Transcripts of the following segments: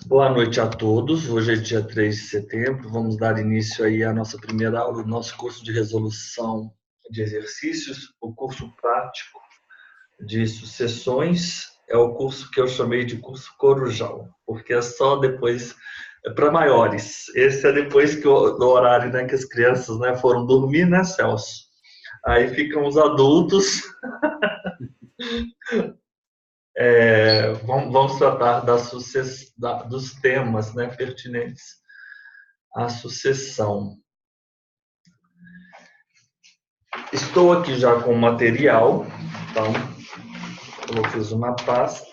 Boa noite a todos. Hoje é dia 3 de setembro. Vamos dar início aí à nossa primeira aula do nosso curso de resolução de exercícios, o curso prático de sucessões. É o curso que eu chamei de curso Corujão, porque é só depois, é para maiores. Esse é depois do horário, né, que as crianças, né, foram dormir, né, Celso? Aí ficam os adultos. Vamos tratar dos temas, né, pertinentes à sucessão. Estou aqui já com o material, então eu fiz uma pasta.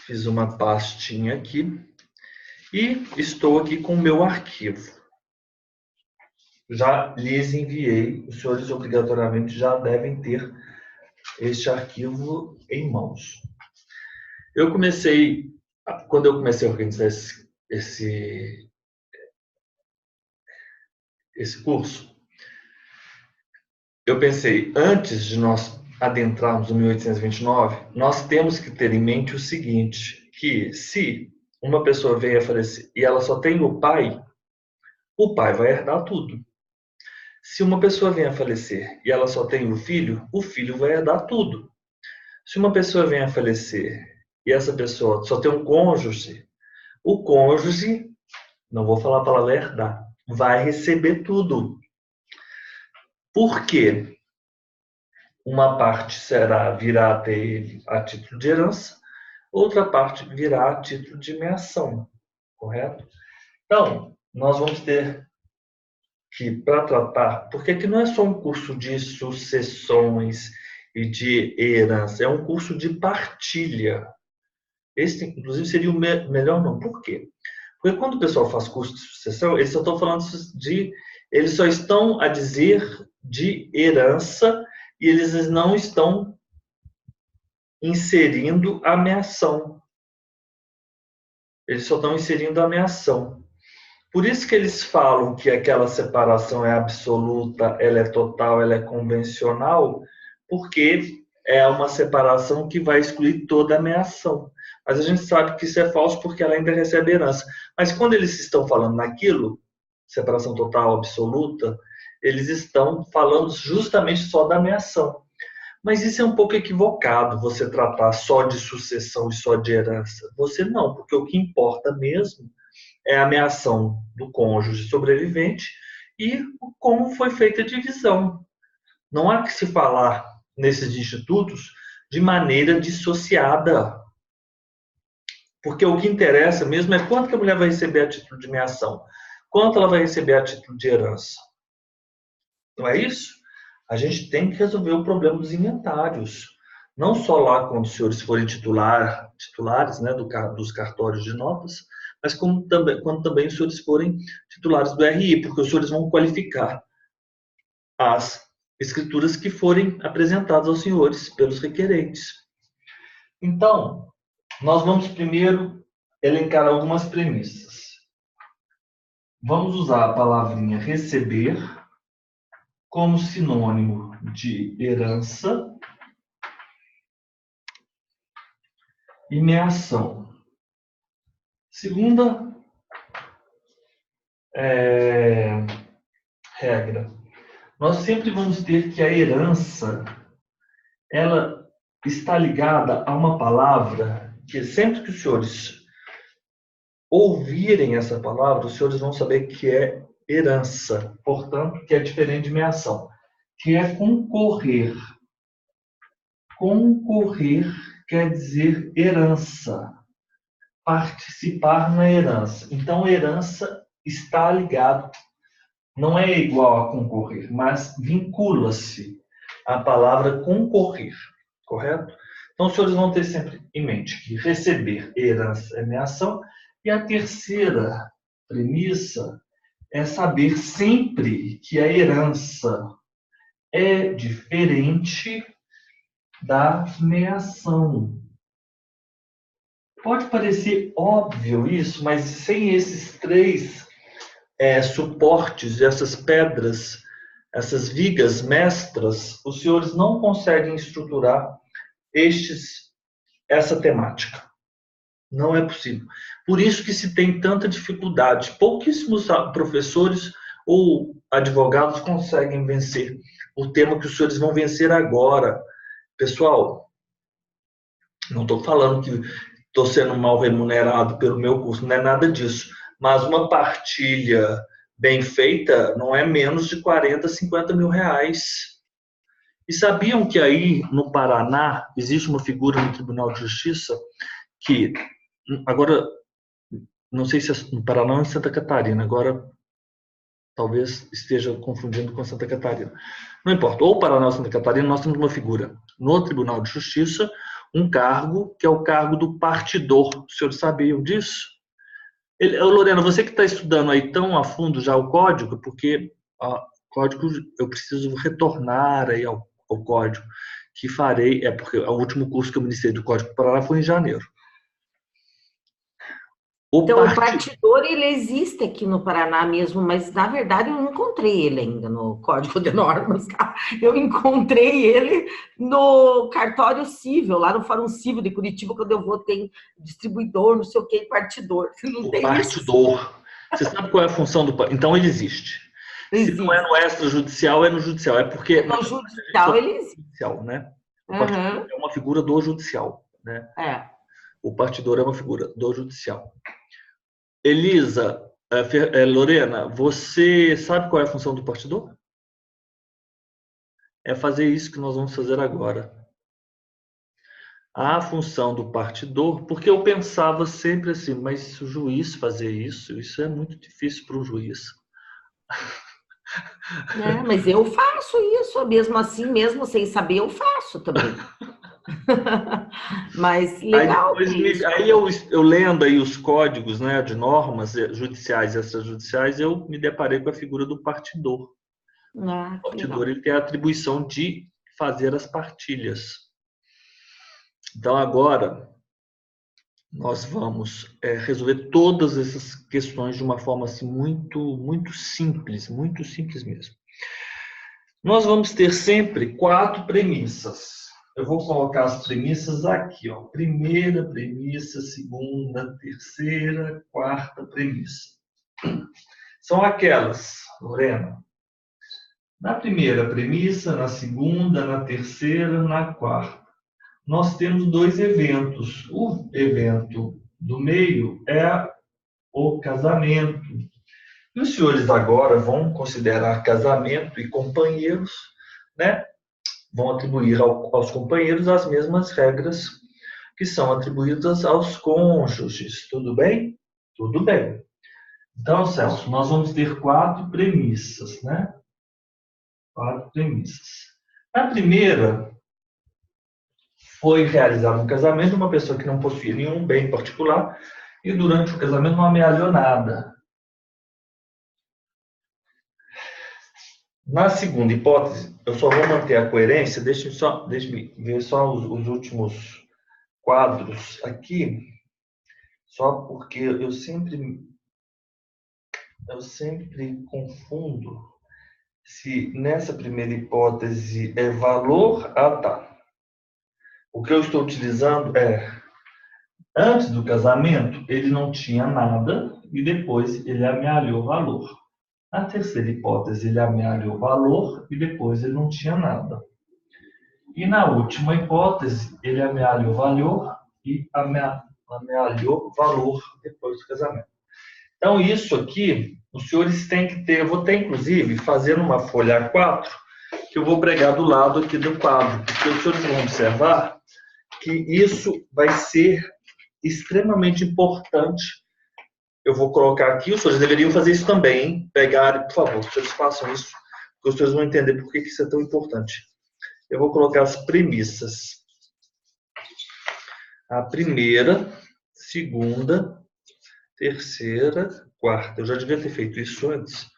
Fiz uma pastinha aqui e estou aqui com o meu arquivo. Já lhes enviei, os senhores obrigatoriamente já devem ter este arquivo em mãos. Quando eu comecei a organizar esse curso, eu pensei, antes de nós adentrarmos o 1829, nós temos que ter em mente o seguinte, que se uma pessoa vem a falecer e ela só tem o pai vai herdar tudo. Se uma pessoa vem a falecer e ela só tem o filho vai herdar tudo. Se uma pessoa vem a falecer e essa pessoa só tem um cônjuge, o cônjuge, não vou falar a palavra herdar, vai receber tudo. Por quê? Uma parte virá até ele a título de herança, outra parte virá a título de meação, correto? Então, nós vamos ter que, para tratar, porque aqui não é só um curso de sucessões e de herança, é um curso de partilha. Esse, inclusive, seria o melhor não. Por quê? Porque quando o pessoal faz curso de sucessão, eles só estão falando eles só estão a dizer de herança e eles não estão inserindo a meação. Eles só estão inserindo a meação. Por isso que eles falam que aquela separação é absoluta, ela é total, ela é convencional, porque é uma separação que vai excluir toda a meação. Mas a gente sabe que isso é falso porque ela ainda recebe herança. Mas quando eles estão falando naquilo, separação total, absoluta, eles estão falando justamente só da meação. Mas isso é um pouco equivocado, você tratar só de sucessão e só de herança. Você não, porque o que importa mesmo é a meação do cônjuge sobrevivente e como foi feita a divisão. Não há que se falar nesses institutos de maneira dissociada, porque o que interessa mesmo é quanto que a mulher vai receber a título de meação, quanto ela vai receber a título de herança. Não é isso? A gente tem que resolver o problema dos inventários. Não só lá quando os senhores forem titulares, né, dos cartórios de notas, mas quando também os senhores forem titulares do RI, porque os senhores vão qualificar as escrituras que forem apresentadas aos senhores pelos requerentes. Então, nós vamos primeiro elencar algumas premissas. Vamos usar a palavrinha receber como sinônimo de herança e meação. Segunda regra. Nós sempre vamos ter que a herança, ela está ligada a uma palavra que sempre que os senhores ouvirem essa palavra, os senhores vão saber que é herança, portanto, que é diferente de meação, que é concorrer. Concorrer quer dizer herança, participar na herança. Então, herança está ligado, não é igual a concorrer, mas vincula-se à palavra concorrer, correto? Então, os senhores vão ter sempre em mente que receber herança é meação, e a terceira premissa é saber sempre que a herança é diferente da meação. Pode parecer óbvio isso, mas sem esses três suportes, essas pedras, essas vigas mestras, os senhores não conseguem estruturar essa temática. Não é possível. Por isso que se tem tanta dificuldade. Pouquíssimos professores ou advogados conseguem vencer o tema que os senhores vão vencer agora. Pessoal, não estou falando que estou sendo mal remunerado pelo meu curso, não é nada disso. Mas uma partilha bem feita não é menos de 40, 50 mil reais. E sabiam que aí no Paraná existe uma figura no Tribunal de Justiça que, agora, não sei se é no Paraná ou em Santa Catarina, agora talvez esteja confundindo com Santa Catarina. Não importa, ou Paraná ou Santa Catarina, nós temos uma figura no Tribunal de Justiça, um cargo que é o cargo do partidor. Os senhores sabiam disso? Lorena, você que está estudando aí tão a fundo já o código, porque o código eu preciso retornar aí ao código que farei, porque o último curso que eu ministrei do Código do Paraná foi em janeiro. Então, o partidor, ele existe aqui no Paraná mesmo, mas, na verdade, eu não encontrei ele ainda no Código de Normas. Eu encontrei ele no cartório civil, lá no Fórum Civil de Curitiba, quando eu vou ter distribuidor, não sei o que, partidor. Não o tem isso? partidor. Você sabe qual é a função do partidor? Então, ele existe. Se não é no Existe. extrajudicial, é no judicial. É porque, na No verdade, a gente só judicial, ele tem existe. judicial, né? O partidor Uhum. é uma figura do judicial, né? É. O partidor é uma figura do judicial. Elisa, Lorena, você sabe qual é a função do partidor? É fazer isso que nós vamos fazer agora. A função do partidor, porque eu pensava sempre assim, mas se o juiz fazer isso é muito difícil para um juiz. É, mas eu faço isso, mesmo assim, mesmo sem saber, eu faço também. Mas Aí legal depois ter isso. eu lendo aí os códigos, né, de normas judiciais e extrajudiciais, eu me deparei com a figura do partidor. Ah, O que legal. partidor ele tem a atribuição de fazer as partilhas. Então agora nós vamos resolver todas essas questões de uma forma assim, muito simples mesmo. Nós vamos ter sempre 4 premissas. Eu vou colocar as premissas aqui, ó. Primeira premissa, segunda, terceira, quarta premissa. São aquelas, Lorena. Na primeira premissa, na segunda, na terceira, na quarta. Nós temos 2 eventos. O evento do meio é o casamento. E os senhores agora vão considerar casamento e companheiros, né? Vão atribuir aos companheiros as mesmas regras que são atribuídas aos cônjuges. Tudo bem? Tudo bem. Então, Celso, nós vamos ter 4 premissas, né? 4 premissas. Na primeira, foi realizado um casamento de uma pessoa que não possuía nenhum bem particular e durante o casamento não amealhou nada. Na segunda hipótese, eu só vou manter a coerência, deixe-me ver só os últimos quadros aqui, só porque eu sempre confundo se nessa primeira hipótese é valor. Ah, tá. O que eu estou utilizando antes do casamento, ele não tinha nada e depois ele amealhou valor. Na terceira hipótese, ele amealhou valor e depois ele não tinha nada. E na última hipótese, ele amealhou valor e amealhou valor depois do casamento. Então, isso aqui, os senhores têm que ter, eu vou ter, inclusive, fazendo uma folha A4, que eu vou pregar do lado aqui do quadro, porque os senhores vão observar que isso vai ser extremamente importante. Eu vou colocar aqui, os senhores deveriam fazer isso também, hein? Pegarem, por favor, os senhores façam isso, porque os senhores vão entender por que isso é tão importante. Eu vou colocar as premissas. A primeira, segunda, terceira, quarta. Eu já devia ter feito isso antes.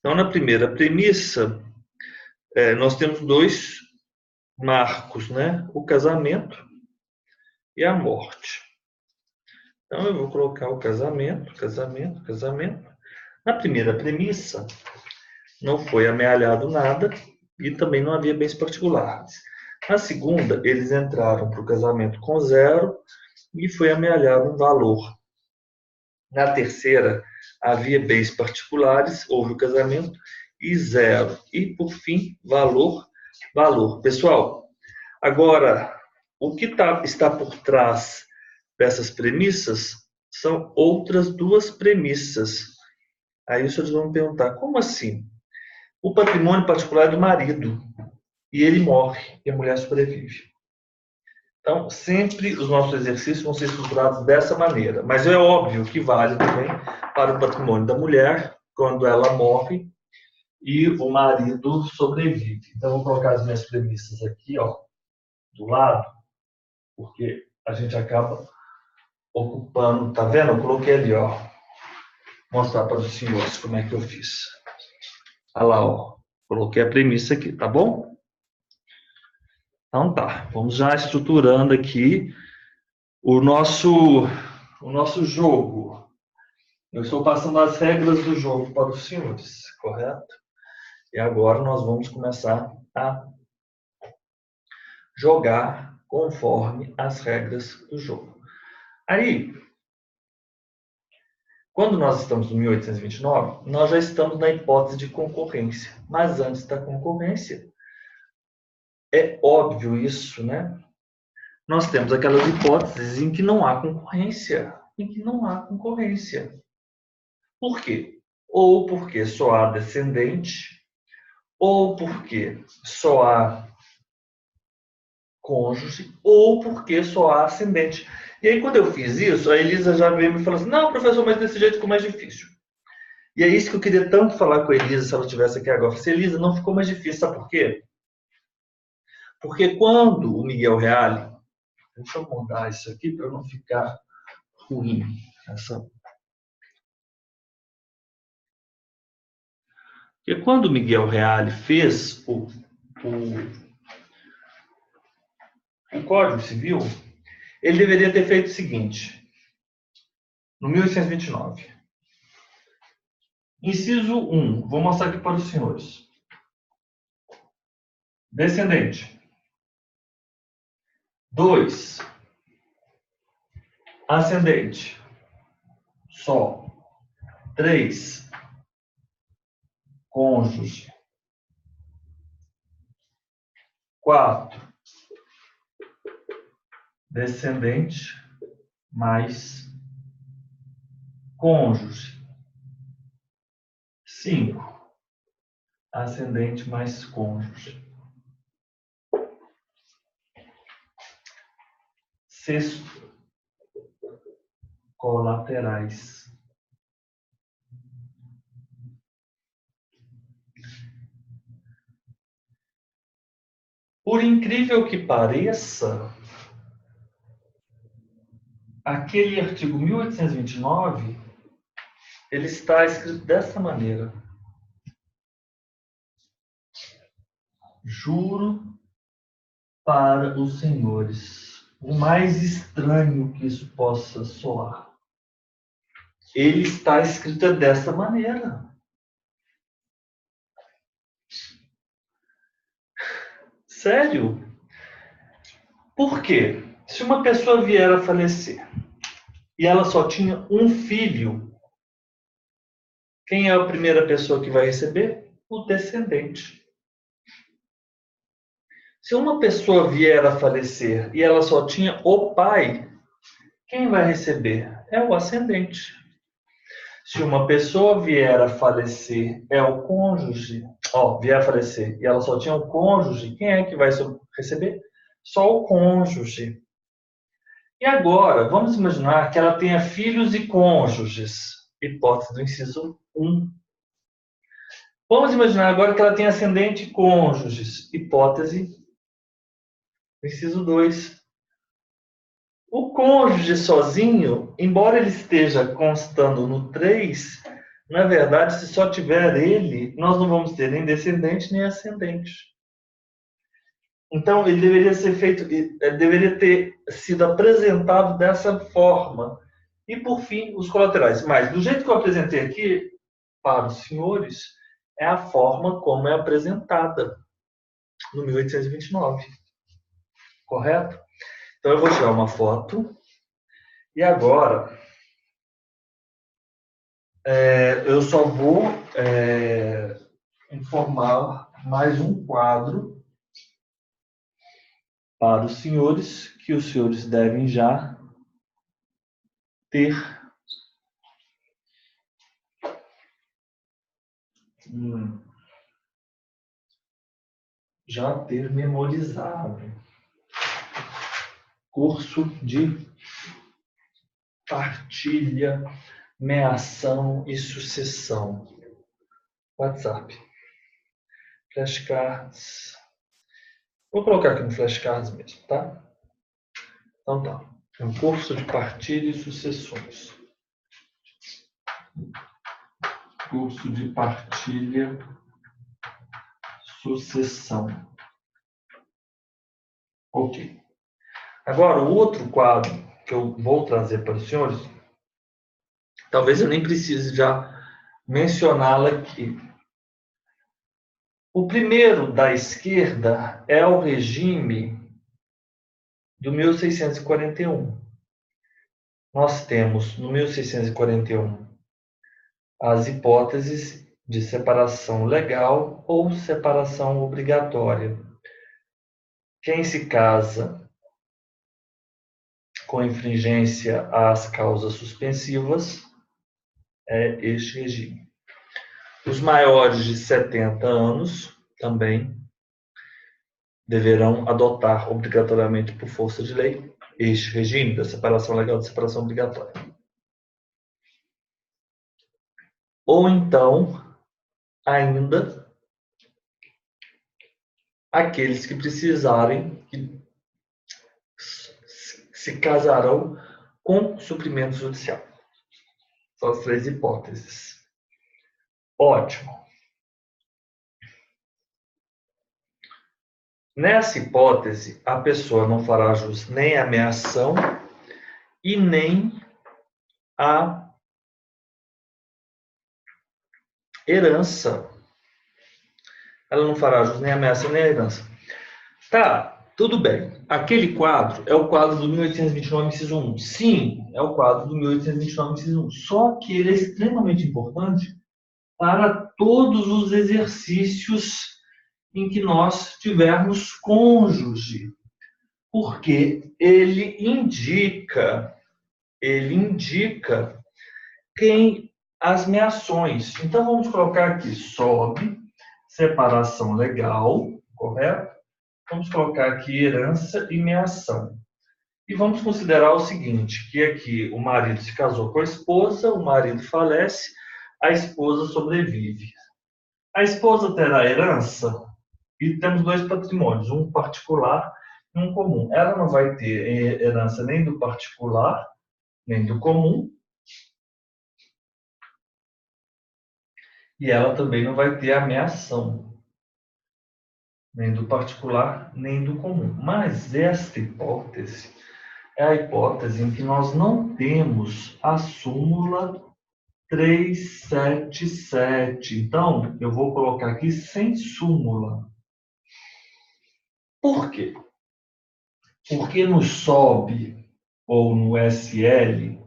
Então, na primeira premissa, nós temos 2 marcos, né? O casamento e a morte. Então, eu vou colocar o casamento. Na primeira premissa, não foi amealhado nada e também não havia bens particulares. Na segunda, eles entraram para o casamento com 0 e foi amealhado um valor. Na terceira, havia bens particulares, houve o casamento e 0. E, por fim, valor. Pessoal, agora, o que está por trás dessas premissas são outras duas premissas. Aí os senhores vão me perguntar, como assim? O patrimônio particular é do marido, e ele morre, e a mulher sobrevive. Então, sempre os nossos exercícios vão ser estruturados dessa maneira. Mas é óbvio que vale também para o patrimônio da mulher, quando ela morre e o marido sobrevive. Então, vou colocar as minhas premissas aqui, ó, do lado, porque a gente acaba ocupando, tá vendo? Eu coloquei ali, ó, mostrar para os senhores como é que eu fiz. Olha lá, ó, coloquei a premissa aqui, tá bom? Então tá, vamos já estruturando aqui o nosso jogo. Eu estou passando as regras do jogo para os senhores, correto? E agora nós vamos começar a jogar conforme as regras do jogo. Aí, quando nós estamos no 1829, nós já estamos na hipótese de concorrência. Mas antes da concorrência, é óbvio isso, né? Nós temos aquelas hipóteses em que não há concorrência. Por quê? Ou porque só há descendente, ou porque só há cônjuge, ou porque só há ascendente. E aí, quando eu fiz isso, a Elisa já veio me falou assim, não, professor, mas desse jeito ficou mais difícil. E é isso que eu queria tanto falar com a Elisa, se ela estivesse aqui agora. Eu falei, Elisa, não ficou mais difícil, sabe por quê? Porque quando o Miguel Reale... Deixa eu mudar isso aqui para não ficar ruim. Porque quando o Miguel Reale fez o Código Civil, ele deveria ter feito o seguinte, no 1829. Inciso 1, vou mostrar aqui para os senhores. Descendente. 2, ascendente. Só. 3, cônjuge. 4, descendente mais cônjuge. 5, ascendente mais cônjuge. 6, colaterais. Por incrível que pareça, aquele artigo 1829, ele está escrito dessa maneira. Juro para os senhores, o mais estranho que isso possa soar, ele está escrito dessa maneira. Sério? Por quê? Se uma pessoa vier a falecer e ela só tinha um filho, quem é a primeira pessoa que vai receber? O descendente. Se uma pessoa vier a falecer e ela só tinha o pai, quem vai receber? É o ascendente. Se uma pessoa vier a falecer, é o cônjuge, vier a falecer e ela só tinha o cônjuge, quem é que vai receber? Só o cônjuge. E agora, vamos imaginar que ela tenha filhos e cônjuges. Hipótese do inciso 1. Vamos imaginar agora que ela tem ascendente e cônjuges. Hipótese do inciso 2. O cônjuge sozinho, embora ele esteja constando no 3, na verdade, se só tiver ele, nós não vamos ter nem descendente nem ascendente. Então, ele deveria ser feito, deveria ter sido apresentado dessa forma. E, por fim, os colaterais. Mas, do jeito que eu apresentei aqui para os senhores, é a forma como é apresentada no 1829. Correto? Então, eu vou tirar uma foto. E agora, eu só vou informar mais um quadro para os senhores, que os senhores devem já ter memorizado. Curso de partilha, meação e sucessão. WhatsApp. Flashcards. Vou colocar aqui no flashcards mesmo, tá? Então tá. É um curso de partilha e sucessões. Curso de partilha, sucessão. Ok. Agora, o outro quadro que eu vou trazer para os senhores, talvez eu nem precise já mencioná-lo aqui. O primeiro da esquerda é o regime do 1641. Nós temos no 1641 as hipóteses de separação legal ou separação obrigatória. Quem se casa com infringência às causas suspensivas é este regime. Os maiores de 70 anos também deverão adotar obrigatoriamente por força de lei este regime da separação legal e da separação obrigatória. Ou então, ainda, aqueles que precisarem, que se casarão com suprimento judicial. São as três hipóteses. Ótimo. Nessa hipótese, a pessoa não fará jus nem à meação e nem à herança. Ela não fará jus nem à meação nem à herança. Tá, tudo bem. Aquele quadro é o quadro do 1829, inciso 1. Sim, é o quadro do 1829, inciso 1. Só que ele é extremamente importante para todos os exercícios em que nós tivermos cônjuge, porque ele indica quem as meações. Então vamos colocar aqui sob separação legal, correto? Vamos colocar aqui herança e meação. E vamos considerar o seguinte, que aqui o marido se casou com a esposa, o marido falece, a esposa sobrevive. A esposa terá herança e temos dois patrimônios, um particular e um comum. Ela não vai ter herança nem do particular, nem do comum. E ela também não vai ter a meação, nem do particular, nem do comum. Mas esta hipótese é a hipótese em que nós não temos a súmula 377. Então, eu vou colocar aqui sem súmula. Por quê? Porque no SOB ou no SL,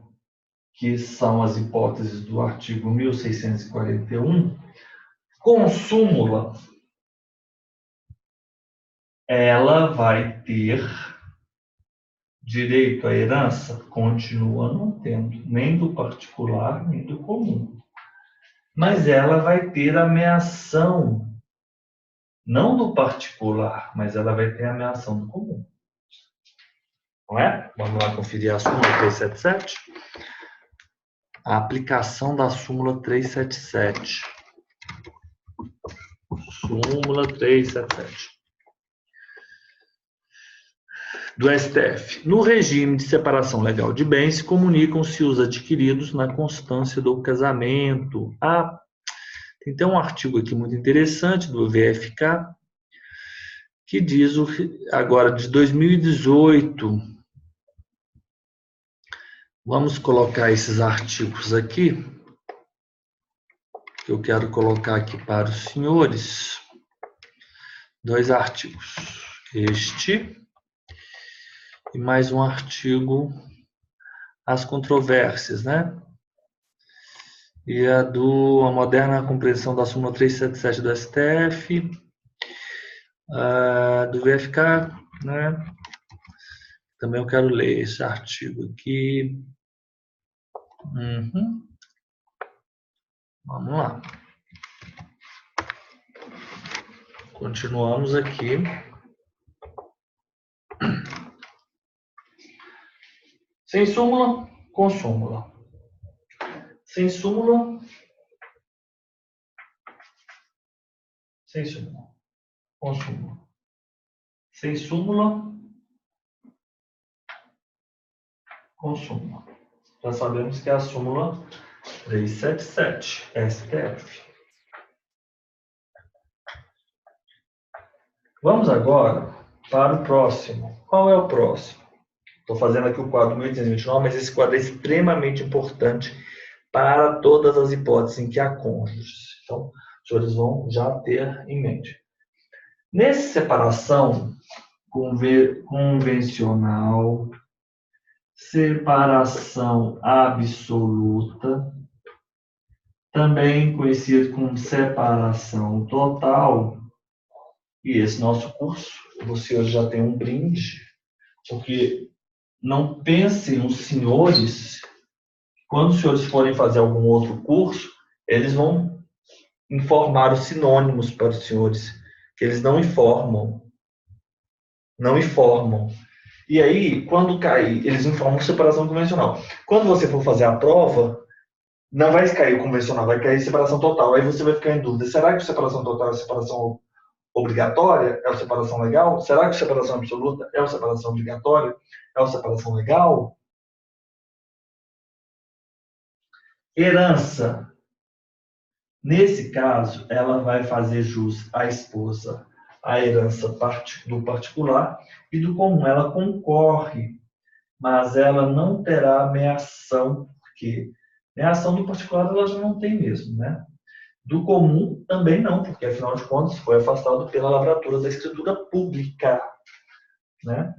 que são as hipóteses do artigo 1641, com súmula, ela vai ter direito à herança? Continua não tendo, nem do particular, nem do comum. Mas ela vai ter a meação, não do particular, mas ela vai ter a meação do comum. Não é? Vamos lá conferir a súmula 377. A aplicação da súmula 377. Súmula 377. Do STF. No regime de separação legal de bens, comunicam-se os adquiridos na constância do casamento. Tem até um artigo aqui muito interessante do VFK, que diz, agora de 2018, vamos colocar esses artigos aqui. que eu quero colocar aqui para os senhores. 2 artigos. Este e mais um artigo, as controvérsias, né? E a moderna compreensão da súmula 377 do STF, do VFK, né? Também eu quero ler esse artigo aqui. Vamos lá. Continuamos aqui. Sem súmula, com súmula. Sem súmula, sem súmula, com súmula. Sem súmula, com súmula. Já sabemos que é a súmula 377, STF. Vamos agora para o próximo. Qual é o próximo? Estou fazendo aqui o quadro 1829, mas esse quadro é extremamente importante para todas as hipóteses em que há cônjuges. Então, os senhores vão já ter em mente. Nessa separação convencional, separação absoluta, também conhecido como separação total, e esse nosso curso, você já tem um brinde, porque não pensem os senhores, quando os senhores forem fazer algum outro curso, eles vão informar os sinônimos para os senhores, que eles não informam. Não informam. E aí, quando cair, eles informam separação convencional. Quando você for fazer a prova, não vai cair o convencional, vai cair separação total. Aí você vai ficar em dúvida, será que separação total é separação obrigatória? É a separação legal? Será que separação absoluta é a separação obrigatória? É a separação legal? Herança. Nesse caso, ela vai fazer jus à esposa a herança do particular e do comum. Ela concorre, mas ela não terá meação, porque meação do particular ela já não tem mesmo, né? Do comum também não, porque afinal de contas foi afastado pela lavratura da escritura pública, né?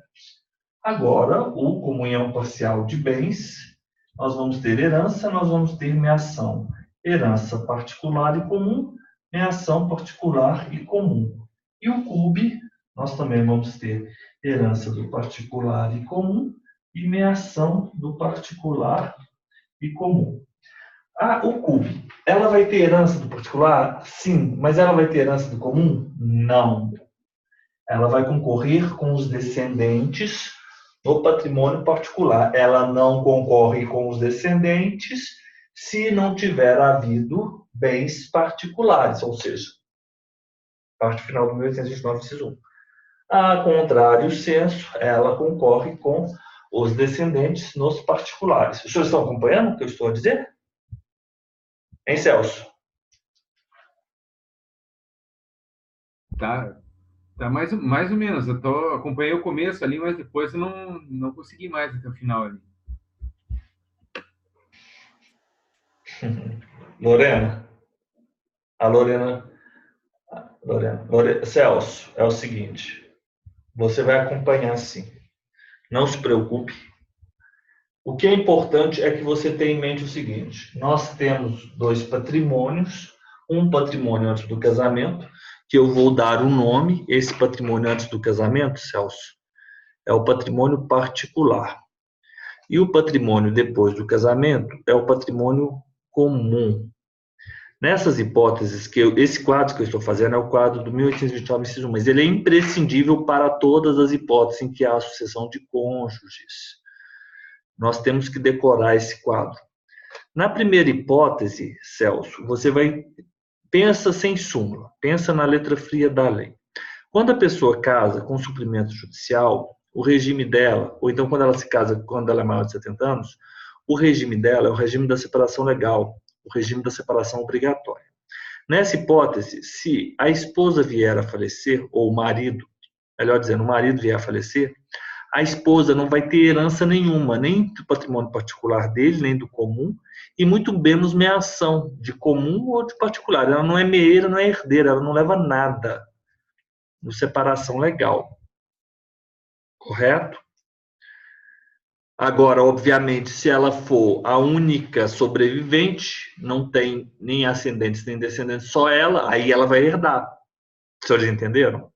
Agora, o comunhão parcial de bens, nós vamos ter herança, nós vamos ter meação. Herança particular e comum, meação particular e comum. E o CUB, nós também vamos ter herança do particular e comum e meação do particular e comum. O CUB, ela vai ter herança do particular? Sim. Mas ela vai ter herança do comum? Não. Ela vai concorrer com os descendentes no patrimônio particular. Ela não concorre com os descendentes se não tiver havido bens particulares, ou seja, parte final do 1829, inciso 1. A contrário senso, ela concorre com os descendentes nos particulares. Os senhores estão acompanhando o que eu estou a dizer? Hein, Celso? Tá mais ou menos. Eu acompanhei o começo ali, mas depois eu não consegui mais até o final ali. Lorena? A Lorena, Celso, é o seguinte, você vai acompanhar sim. Não se preocupe. O que é importante é que você tenha em mente o seguinte, nós temos 2 patrimônios, um patrimônio antes do casamento, que eu vou dar o nome, esse patrimônio antes do casamento, Celso, é o patrimônio particular. E o patrimônio depois do casamento é o patrimônio comum. Nessas hipóteses, esse quadro que eu estou fazendo é o quadro do 1829, inciso 1, mas ele é imprescindível para todas as hipóteses em que há sucessão de cônjuges. Nós temos que decorar esse quadro. Na primeira hipótese, Celso, você pensa sem súmula, pensa na letra fria da lei. Quando a pessoa casa com suprimento judicial, o regime dela, ou então quando ela se casa quando ela é maior de 70 anos, o regime dela é o regime da separação legal, o regime da separação obrigatória. Nessa hipótese, se a esposa vier a falecer, ou o marido, melhor dizendo, o marido vier a falecer, A esposa não vai ter herança nenhuma, nem do patrimônio particular dele, nem do comum, e muito menos meação de comum ou de particular. Ela não é meeira, não é herdeira, ela não leva nada no separação legal. Correto? Agora, obviamente, se ela for a única sobrevivente, não tem nem ascendentes nem descendentes, só ela, aí ela vai herdar. Vocês entenderam?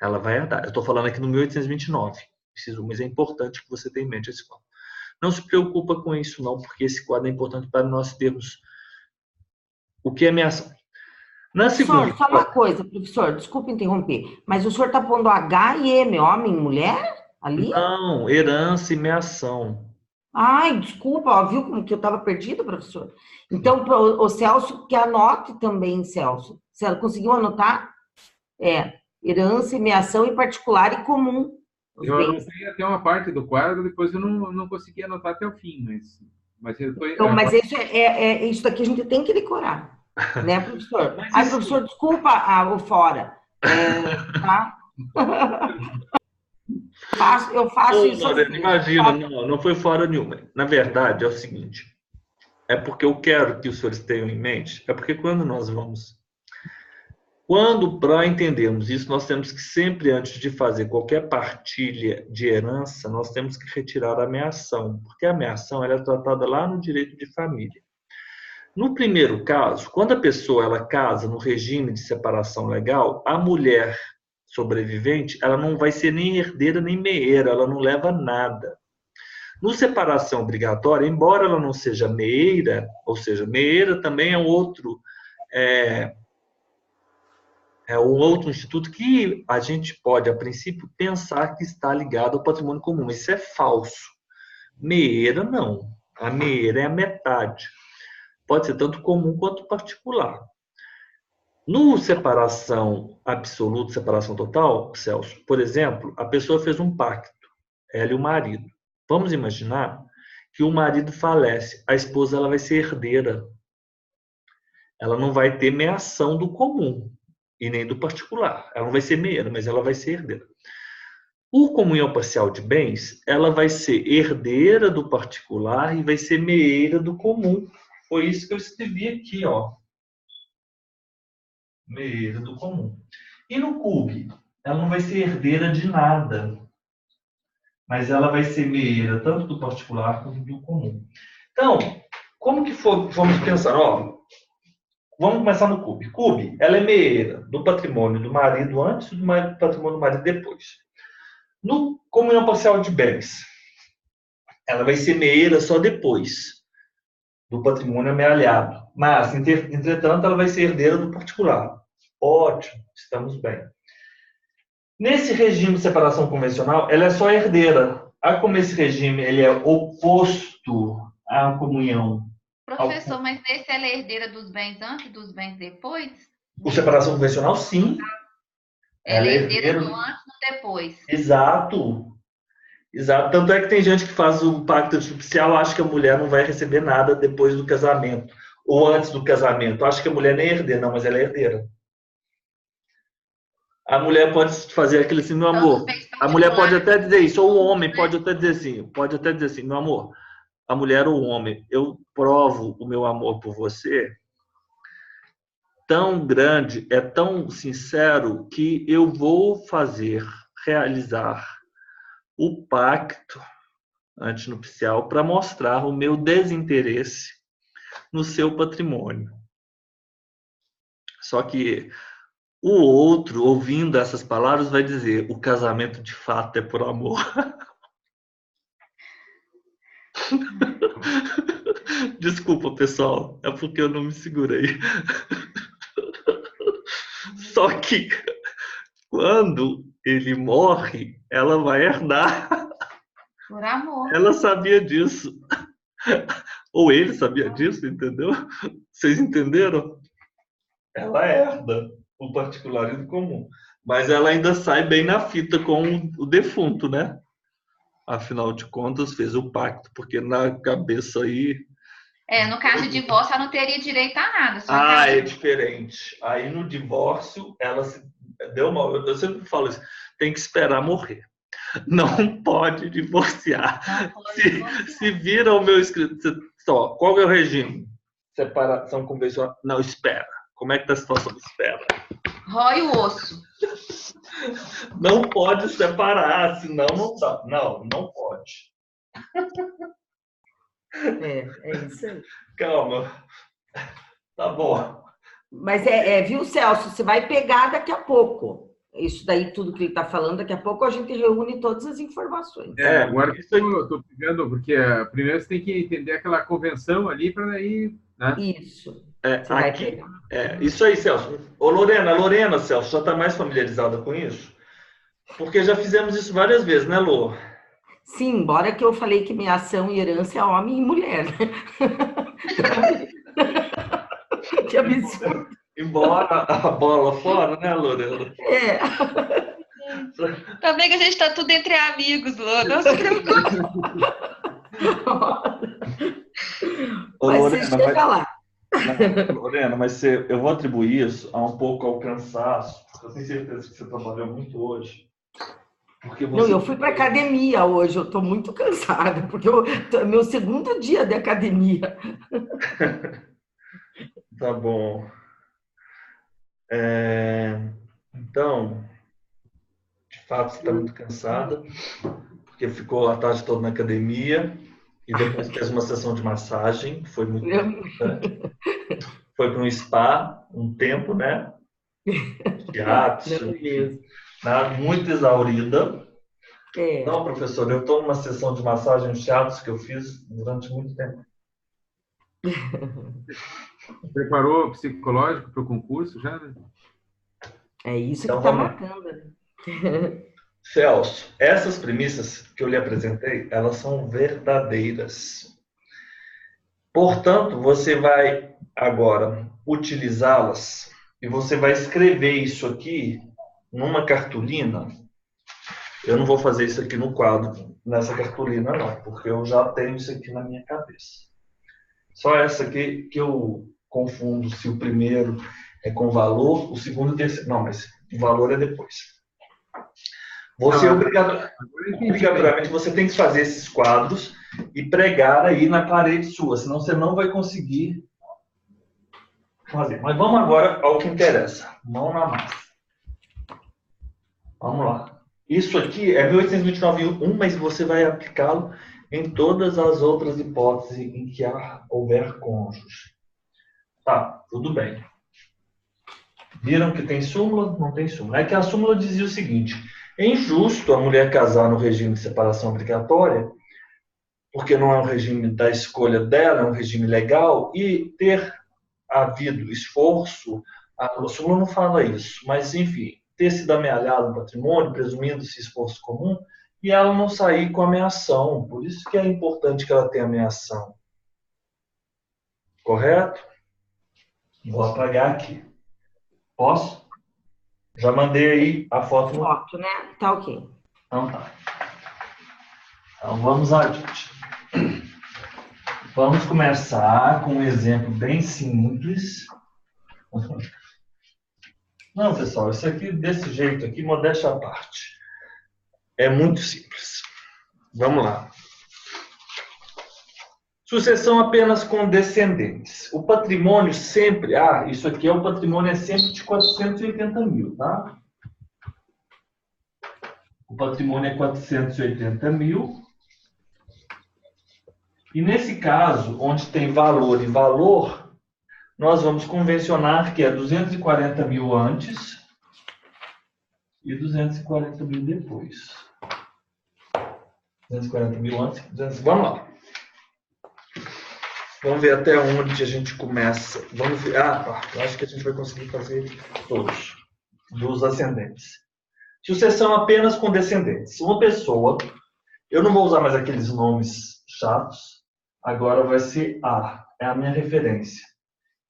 Ela vai herdar. Eu estou falando aqui no 1829. Mas é importante que você tenha em mente esse quadro. Não se preocupa com isso, não, porque esse quadro é importante para nós termos o que é ameação. Na segunda. Professor, só uma coisa, professor, desculpe interromper, mas o senhor está pondo H e M, homem e mulher, ali? Não, herança e meação. Ai, desculpa, ó, viu como que eu estava perdida, professor? Então, o Celso, que anote também, Celso. Você conseguiu anotar? Herança, meação em particular e comum. Eu anotei até uma parte do quadro, depois eu não consegui anotar até o fim, mas foi... Então, mas isso daqui a gente tem que decorar, né, professor? Ai, professor, desculpa o fora. Tá? Eu faço isso assim. Imagina, não foi fora nenhuma. Na verdade, é o seguinte, é porque eu quero que os senhores tenham em mente, é porque para entendermos isso, nós temos que sempre, antes de fazer qualquer partilha de herança, nós temos que retirar a meação, porque a meação ela é tratada lá no direito de família. No primeiro caso, quando a pessoa ela casa no regime de separação legal, a mulher sobrevivente ela não vai ser nem herdeira nem meeira, ela não leva nada. No separação obrigatória, embora ela não seja meeira, ou seja, meeira também é um outro instituto que a gente pode, a princípio, pensar que está ligado ao patrimônio comum. Isso é falso. Meeira, não. A meeira é a metade. Pode ser tanto comum quanto particular. No separação absoluta, separação total, Celso, por exemplo, a pessoa fez um pacto, ela e o marido. Vamos imaginar que o marido falece, a esposa ela vai ser herdeira. Ela não vai ter meação do comum e nem do particular. Ela não vai ser meeira, mas ela vai ser herdeira. Por comunhão parcial de bens, ela vai ser herdeira do particular e vai ser meeira do comum. Foi isso que eu escrevi aqui, ó. Meeira do comum. E no CUB, ela não vai ser herdeira de nada, mas ela vai ser meeira tanto do particular quanto do comum. Então, como que for, vamos pensar, ó, vamos começar no CUB. CUB, ela é meeira do patrimônio do marido antes e do patrimônio do marido depois. No comunhão parcial de bens, ela vai ser meeira só depois do patrimônio amealhado. Mas, entretanto, ela vai ser herdeira do particular. Ótimo, estamos bem. Nesse regime de separação convencional, ela é só herdeira. Como esse regime ele é oposto à comunhão. Professor, mas nesse ela é herdeira dos bens antes e dos bens depois? O separação convencional, sim. Ela é herdeira do antes e do depois. Exato. Exato. Tanto é que tem gente que faz o pacto nupcial, acha que a mulher não vai receber nada depois do casamento, ou antes do casamento. Acha que a mulher nem é herdeira, não, mas ela é herdeira. A mulher pode fazer aquele assim, meu amor. A mulher pode até dizer isso, ou o homem pode até dizer assim, meu amor, a mulher ou o homem, eu provo o meu amor por você tão grande, é tão sincero, que eu vou realizar o pacto antinupcial para mostrar o meu desinteresse no seu patrimônio. Só que o outro, ouvindo essas palavras, vai dizer: o casamento de fato é por amor. Desculpa, pessoal, é porque eu não me segurei. Só que quando ele morre, ela vai herdar. Por amor. Ela sabia disso. Ou ele sabia disso, entendeu? Vocês entenderam? Ela herda o particular e o comum. Mas ela ainda sai bem na fita com o defunto, né? Afinal de contas, fez o pacto, porque na cabeça aí... No caso de divórcio, ela não teria direito a nada. É diferente. Aí no divórcio, ela se deu mal. Eu sempre falo isso, tem que esperar morrer. Não pode divorciar. Não pode divorciar. Se vira o meu escrito, só, qual é o regime? Separação convencional. Não, espera. Como é que tá a situação? Espera. Rói o osso. Não pode separar, senão não dá. Não pode. É isso aí. Calma. Tá bom. Mas viu, Celso, você vai pegar daqui a pouco. Isso daí, tudo que ele está falando, daqui a pouco a gente reúne todas as informações. Agora eu estou pegando, porque primeiro você tem que entender aquela convenção ali para daí, né? Isso. Aqui, isso aí, Celso. Ô, Lorena, Celso, já está mais familiarizada com isso? Porque já fizemos isso várias vezes, né, Lô? Sim, embora que eu falei que minha ação e herança é homem e mulher, né? Que absurdo. Embora a bola fora, né, Lorena? Também que a gente está tudo entre amigos, Lô. Não se preocupe. Mas você chega lá. Não, Lorena, mas eu vou atribuir isso a um pouco ao cansaço. Eu tenho certeza que você trabalhou muito hoje. Porque você... Não, eu fui para academia hoje, eu estou muito cansada, porque é meu segundo dia de academia. Tá bom. Então, de fato, você está muito cansada, porque ficou a tarde toda na academia e depois fez uma sessão de massagem, foi muito importante. Foi para um spa, um tempo, né? Shiatsu, muito exaurida. Não, professor, eu estou numa sessão de massagem, um shiatsu que eu fiz durante muito tempo. Preparou psicológico para o concurso já, né? É isso então, que está marcando. Celso, essas premissas que eu lhe apresentei, elas são verdadeiras. Portanto, você vai agora utilizá-las e você vai escrever isso aqui numa cartolina. Eu não vou fazer isso aqui no quadro, nessa cartolina não, porque eu já tenho isso aqui na minha cabeça. Só essa aqui que eu confundo se o primeiro é com valor, o segundo e o terceiro. Não, mas o valor é depois. Você, obrigatoriamente, você tem que fazer esses quadros e pregar aí na parede sua, senão você não vai conseguir fazer. Mas vamos agora ao que interessa. Mão na massa. Vamos lá. Isso aqui é 1829-1, mas você vai aplicá-lo em todas as outras hipóteses em que houver cônjuge. Tá, tudo bem. Viram que tem súmula? Não tem súmula. É que a súmula dizia o seguinte: é injusto a mulher casar no regime de separação obrigatória, porque não é um regime da escolha dela, é um regime legal, e ter havido esforço, a súmula não fala isso, mas enfim, ter sido amealhado o patrimônio, presumindo-se esforço comum, e ela não sair com ameação. Por isso que é importante que ela tenha ameação. Correto? Vou apagar aqui. Posso? Já mandei aí a foto. Foto, né? Tá ok. Então tá. Então vamos adiante. Vamos começar com um exemplo bem simples. Não, pessoal, isso aqui desse jeito aqui, modéstia à parte. É muito simples. Vamos lá. Sucessão apenas com descendentes. O patrimônio sempre... isso aqui o patrimônio é sempre de 480 mil, tá? O patrimônio é 480 mil. E nesse caso, onde tem valor e valor, nós vamos convencionar que é 240 mil antes e 240 mil depois. 240 mil antes, 200... Vamos lá. Vamos ver até onde a gente começa. Vamos ver. Eu acho que a gente vai conseguir fazer todos dos ascendentes. Sucessão apenas com descendentes. Uma pessoa, eu não vou usar mais aqueles nomes chatos, agora vai ser A, é a minha referência.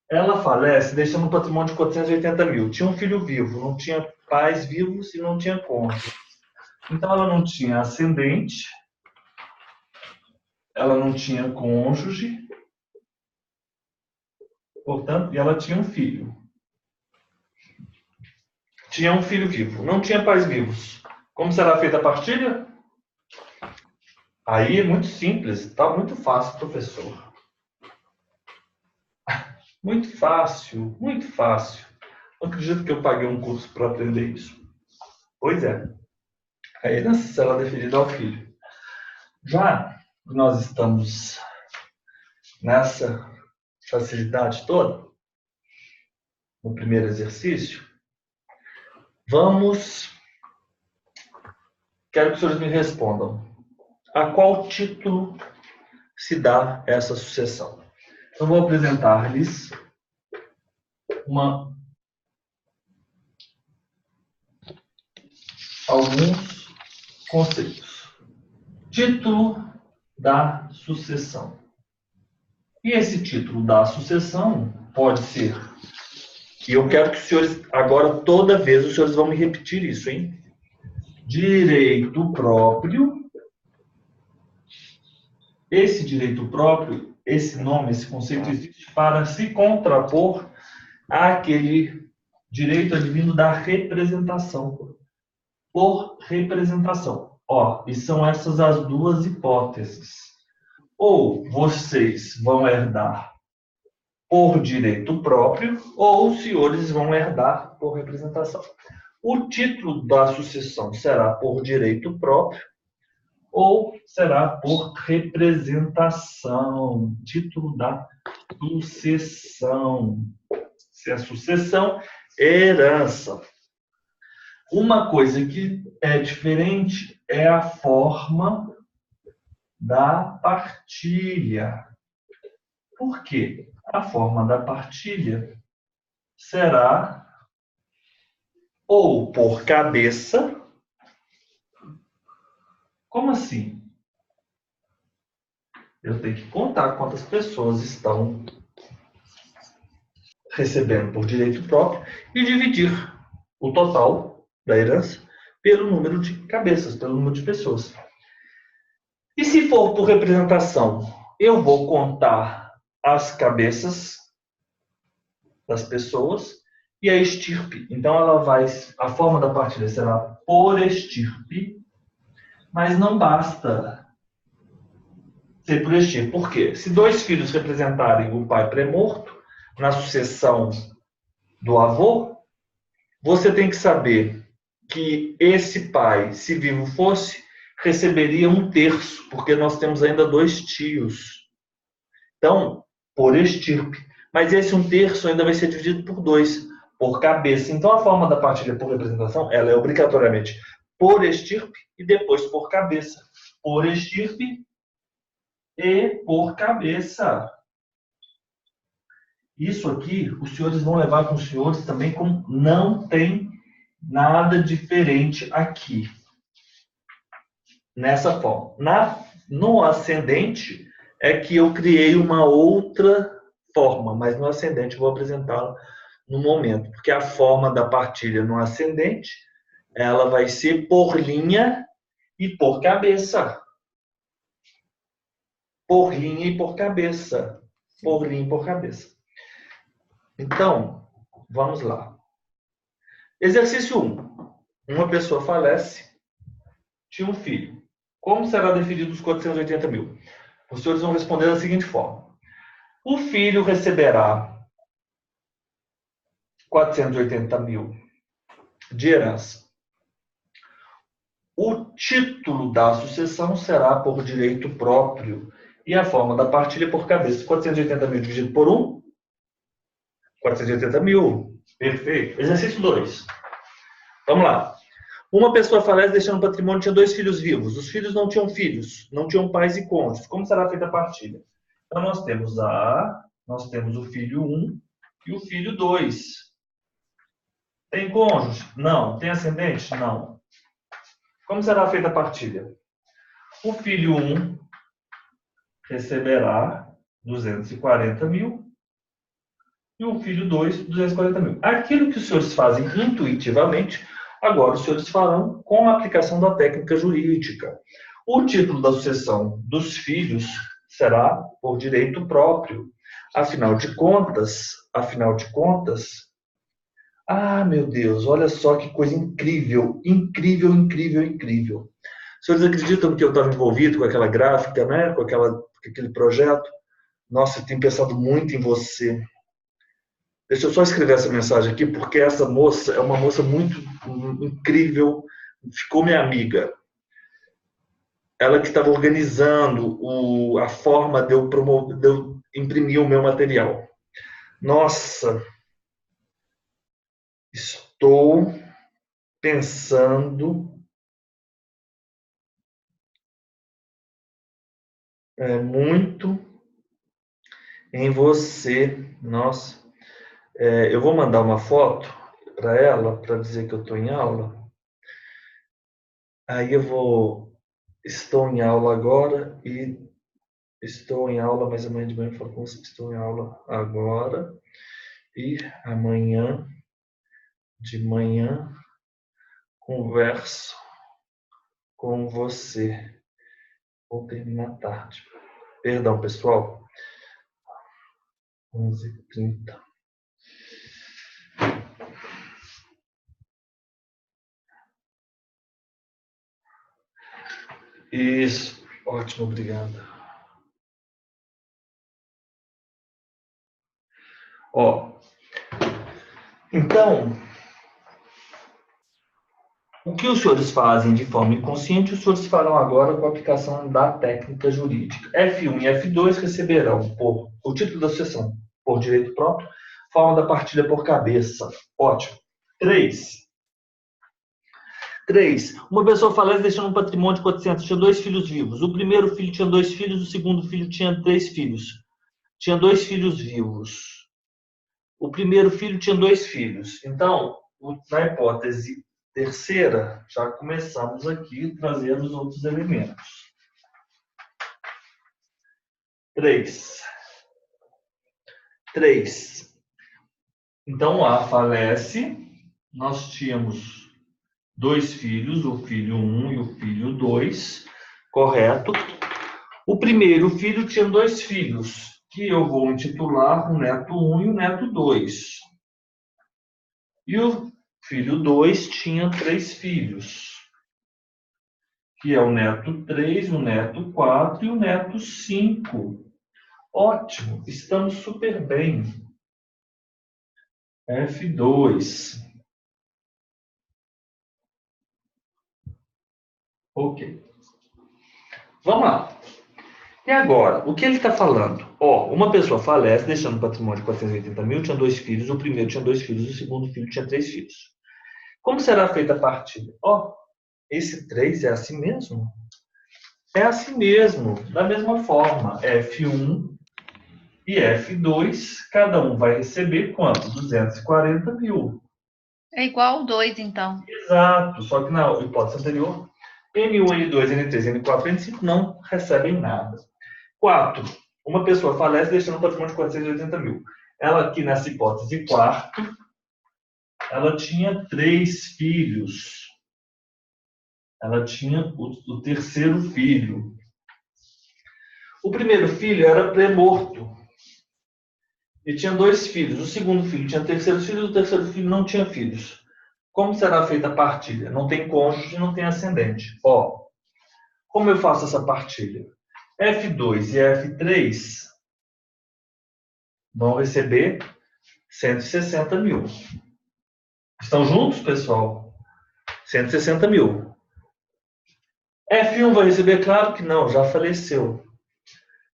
Ela falece deixando um patrimônio de 480 mil. Tinha um filho vivo, não tinha pais vivos e não tinha cônjuge. Então ela não tinha ascendente, ela não tinha cônjuge, portanto, e ela tinha um filho. Tinha um filho vivo, não tinha pais vivos. Como será feita a partilha? Aí é muito simples, está muito fácil, professor. Muito fácil, muito fácil. Não acredito que eu paguei um curso para aprender isso. Pois é. A herança será deferida ao filho. Já que nós estamos nessa facilidade toda, no primeiro exercício, quero que os senhores me respondam. A qual título se dá essa sucessão? Eu vou apresentar-lhes alguns conceitos. Título da sucessão. E esse título da sucessão pode ser, e eu quero que os senhores, agora toda vez os senhores vão me repetir isso, hein? Direito próprio. Esse direito próprio, esse nome, esse conceito existe para se contrapor àquele direito advindo da representação. Por representação. E são essas as duas hipóteses. Ou vocês vão herdar por direito próprio, ou os senhores vão herdar por representação. O título da sucessão será por direito próprio, ou será por representação. Título da sucessão. Se é sucessão, herança. Uma coisa que é diferente é a forma da partilha. Por quê? A forma da partilha será ou por cabeça. Como assim? Eu tenho que contar quantas pessoas estão recebendo por direito próprio e dividir o total da herança pelo número de cabeças, pelo número de pessoas. E se for por representação, eu vou contar as cabeças das pessoas e a estirpe. Então a forma da partilha será por estirpe, mas não basta ser por estirpe. Por quê? Se dois filhos representarem o pai pré-morto na sucessão do avô, você tem que saber que esse pai, se vivo fosse, receberia 1/3, porque nós temos ainda 2 tios. Então, por estirpe. Mas esse 1/3 ainda vai ser dividido por 2, por cabeça. Então, a forma da partilha por representação, ela é obrigatoriamente por estirpe e depois por cabeça. Por estirpe e por cabeça. Isso aqui, os senhores vão levar com os senhores também como não tem nada diferente aqui. Nessa forma. No ascendente é que eu criei uma outra forma, mas no ascendente eu vou apresentá-la no momento, porque a forma da partilha no ascendente, ela vai ser por linha e por cabeça. Por linha e por cabeça. Por linha e por cabeça. Então, vamos lá. Exercício 1. Uma pessoa falece, tinha um filho. Como será definido os 480 mil? Os senhores vão responder da seguinte forma. O filho receberá 480 mil de herança. O título da sucessão será por direito próprio e a forma da partilha por cabeça. 480 mil dividido por 1? 480 mil. Perfeito. Exercício 2. Vamos lá. Uma pessoa falece deixando patrimônio, tinha 2 filhos vivos. Os filhos não tinham filhos, não tinham pais e cônjuges. Como será feita a partilha? Então, nós temos o filho 1 e o filho 2. Tem cônjuge? Não. Tem ascendente? Não. Como será feita a partilha? O filho 1 receberá 240 mil e o filho 2, 240 mil. Aquilo que os senhores fazem intuitivamente, agora os senhores farão com a aplicação da técnica jurídica. O título da sucessão dos filhos será por direito próprio. Afinal de contas, Ah, meu Deus, olha só que coisa incrível, incrível, incrível, incrível. Os senhores acreditam que eu estava envolvido com aquela gráfica, né? Com aquele projeto? Nossa, eu tenho pensado muito em você. Deixa eu só escrever essa mensagem aqui, porque essa moça é uma moça muito incrível, ficou minha amiga. Ela que estava organizando a forma de eu imprimir o meu material. Nossa, estou pensando muito em você. Nossa, eu vou mandar uma foto para ela, para dizer que eu estou em aula. Aí eu vou. Estou em aula agora e estou em aula, mas amanhã de manhã eu falo com você. Estou em aula agora e amanhã de manhã converso com você. Vou terminar tarde. Perdão, pessoal. 11h30. Isso. Ótimo, obrigado. Ó, então, o que os senhores fazem de forma inconsciente, os senhores farão agora com a aplicação da técnica jurídica. F1 e F2 receberão o título da sucessão por direito próprio, forma da partilha por cabeça. Ótimo. 3. Uma pessoa falece deixando um patrimônio de 400. Tinha 2 filhos vivos. O primeiro filho tinha 2 filhos, o segundo filho tinha 3 filhos. Tinha 2 filhos vivos. O primeiro filho tinha 2 filhos. Então, na hipótese terceira, já começamos aqui a trazer os outros elementos. 3. Então, A falece. Nós tínhamos 2 filhos, o filho 1 e o filho 2, correto? O primeiro filho tinha 2 filhos, que eu vou intitular o neto 1 e o neto 2. E o filho 2 tinha 3 filhos, que é o neto 3, o neto 4 e o neto 5. Ótimo, estamos super bem. F2. Ok. Vamos lá. E agora, o que ele está falando? Uma pessoa falece, deixando um patrimônio de 480 mil, tinha 2 filhos, o primeiro tinha 2 filhos, o segundo filho tinha 3 filhos. Como será feita a partilha? Esse 3 é assim mesmo? É assim mesmo, da mesma forma. F1 e F2, cada um vai receber quanto? 240 mil. É igual o 2, então. Exato, só que na hipótese anterior, N1, N2, N3, N4, N5 não recebem nada. 4. Uma pessoa falece deixando um patrimônio de 480 mil. Ela aqui nessa hipótese quarto, ela tinha 3 filhos. Ela tinha o terceiro filho. O primeiro filho era pré-morto. E tinha 2 filhos. O segundo filho tinha terceiros filhos, o terceiro filho não tinha filhos. Como será feita a partilha? Não tem cônjuge, não tem ascendente. Como eu faço essa partilha? F2 e F3 vão receber 160 mil. Estão juntos, pessoal? 160 mil. F1 vai receber? Claro que não, já faleceu.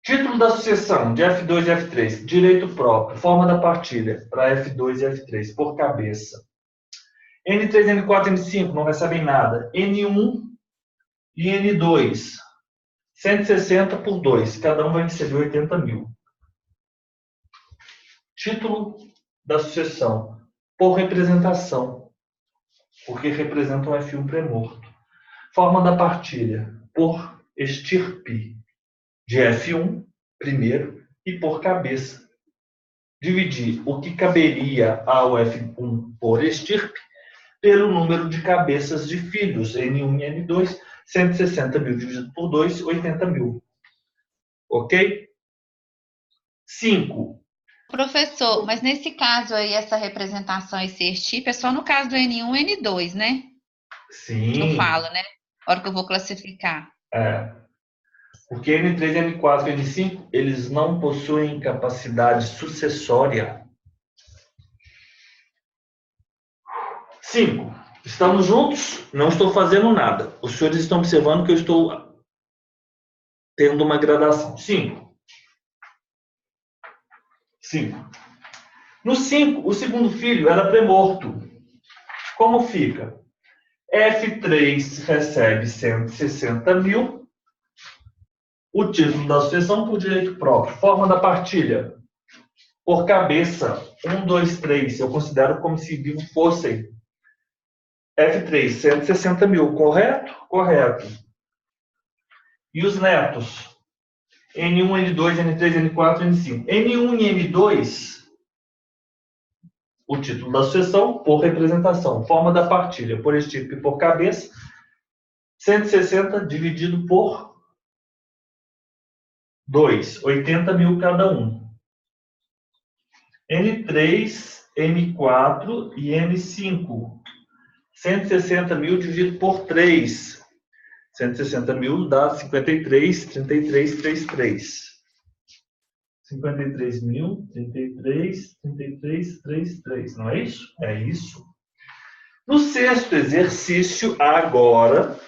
Título da sucessão de F2 e F3. Direito próprio. Forma da partilha para F2 e F3, por cabeça. N3, N4, N5 não recebem nada. N1 e N2. 160 por 2. Cada um vai receber 80 mil. Título da sucessão. Por representação. Porque representa o F1 pré-morto. Forma da partilha. Por estirpe. De F1, primeiro, e por cabeça. Dividir o que caberia ao F1 por estirpe pelo número de cabeças de filhos, N1 e N2, 160 mil dividido por 2, 80 mil. Ok? 5. Professor, mas nesse caso aí, essa representação, esse tipo, é só no caso do N1 e N2, né? Que eu Sim, falo, né? A hora que eu vou classificar. porque N3, N4 e N5, eles não possuem capacidade sucessória. 5. Estamos juntos? Não estou fazendo nada. Os senhores estão observando que eu estou tendo uma gradação. 5. 5. No 5, o segundo filho era premorto. Como fica? F3 recebe 160 mil. O título da sucessão por direito próprio. Forma da partilha. Por cabeça. 1, 2, 3. Eu considero como se vivo fossem. F3, 160 mil. Correto? Correto. E os netos? N1, N2, N3, N4, N5. N1 e N2, o título da sucessão por representação. Forma da partilha por estirpe e por cabeça. 160 dividido por 2. 80 mil cada um. N3, N4 e N5. 160 mil dividido por 3. 160 mil dá 53, 33, 33. 53 mil, 33, 33, 33. Não é isso? É isso. No sexto exercício, agora,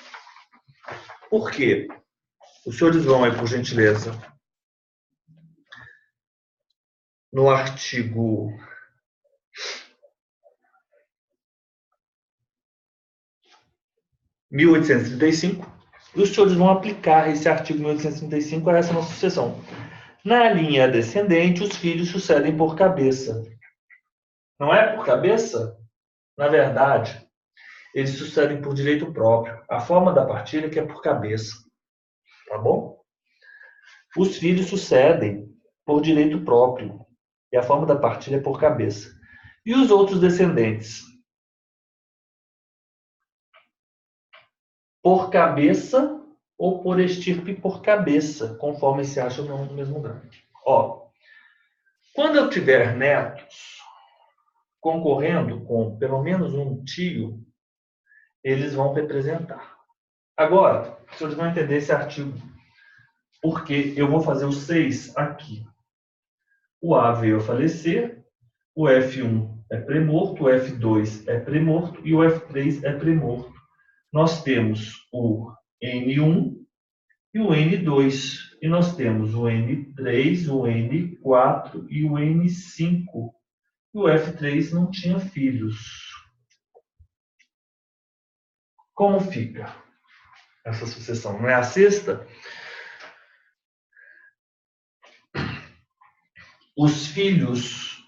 por quê? Os senhores vão aí, por gentileza, no artigo 1835, e os senhores vão aplicar esse artigo 1835 a essa nossa sucessão. Na linha descendente, os filhos sucedem por cabeça. Não é por cabeça? Na verdade, eles sucedem por direito próprio. A forma da partilha que é por cabeça. Tá bom? Os filhos sucedem por direito próprio. E a forma da partilha é por cabeça. E os outros descendentes? Por cabeça ou por estirpe por cabeça, conforme se acha no mesmo lugar. Ó, quando eu tiver netos concorrendo com pelo menos um tio, eles vão representar. Agora, os senhores vão entender esse artigo, porque eu vou fazer os 6 aqui. O A veio a falecer, o F1 é premorto, o F2 é premorto e o F3 é premorto. Nós temos o N1 e o N2. E nós temos o N3, o N4 e o N5. E o F3 não tinha filhos. Como fica essa sucessão? Não é a sexta? Os filhos,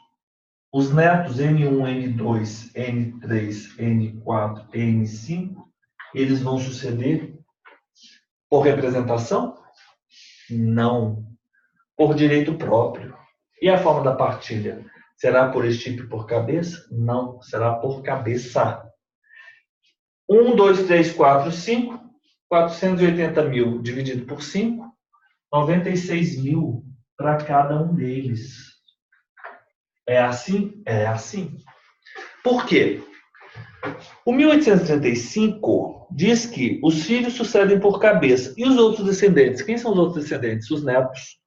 os netos N1, N2, N3, N4, N5, eles vão suceder por representação? Não. Por direito próprio. E a forma da partilha? Será por estirpe por cabeça? Não. Será por cabeça. 1, 2, 3, 4, 5. 480 mil dividido por 5. 96 mil para cada um deles. É assim? É assim. Por quê? O 1835 diz que os filhos sucedem por cabeça. E os outros descendentes? Quem são os outros descendentes? Os netos.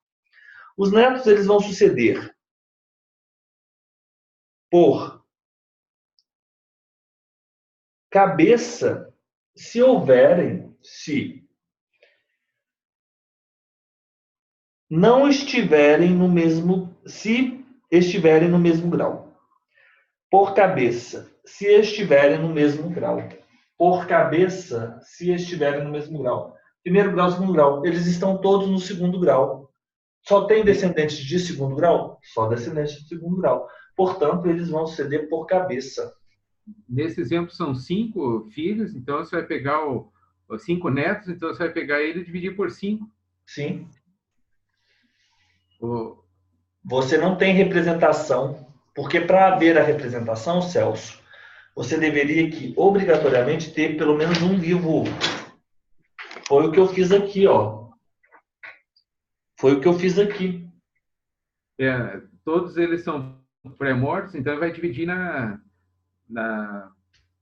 Os netos eles vão suceder por cabeça se não estiverem no mesmo, se estiverem no mesmo grau. Por cabeça, se estiverem no mesmo grau. Por cabeça, se estiverem no mesmo grau. Primeiro grau, segundo grau. Eles estão todos no segundo grau. Só tem descendentes de segundo grau? Só descendentes de segundo grau. Portanto, eles vão suceder por cabeça. Nesse exemplo, são 5 filhos, então você vai pegar os 5 netos, então você vai pegar ele e dividir por 5. Sim. Você não tem representação, porque para haver a representação, Celso, você deveria que obrigatoriamente ter pelo menos um vivo. Foi o que eu fiz aqui, ó. Foi o que eu fiz aqui. todos eles são pré-mortos, então ele vai dividir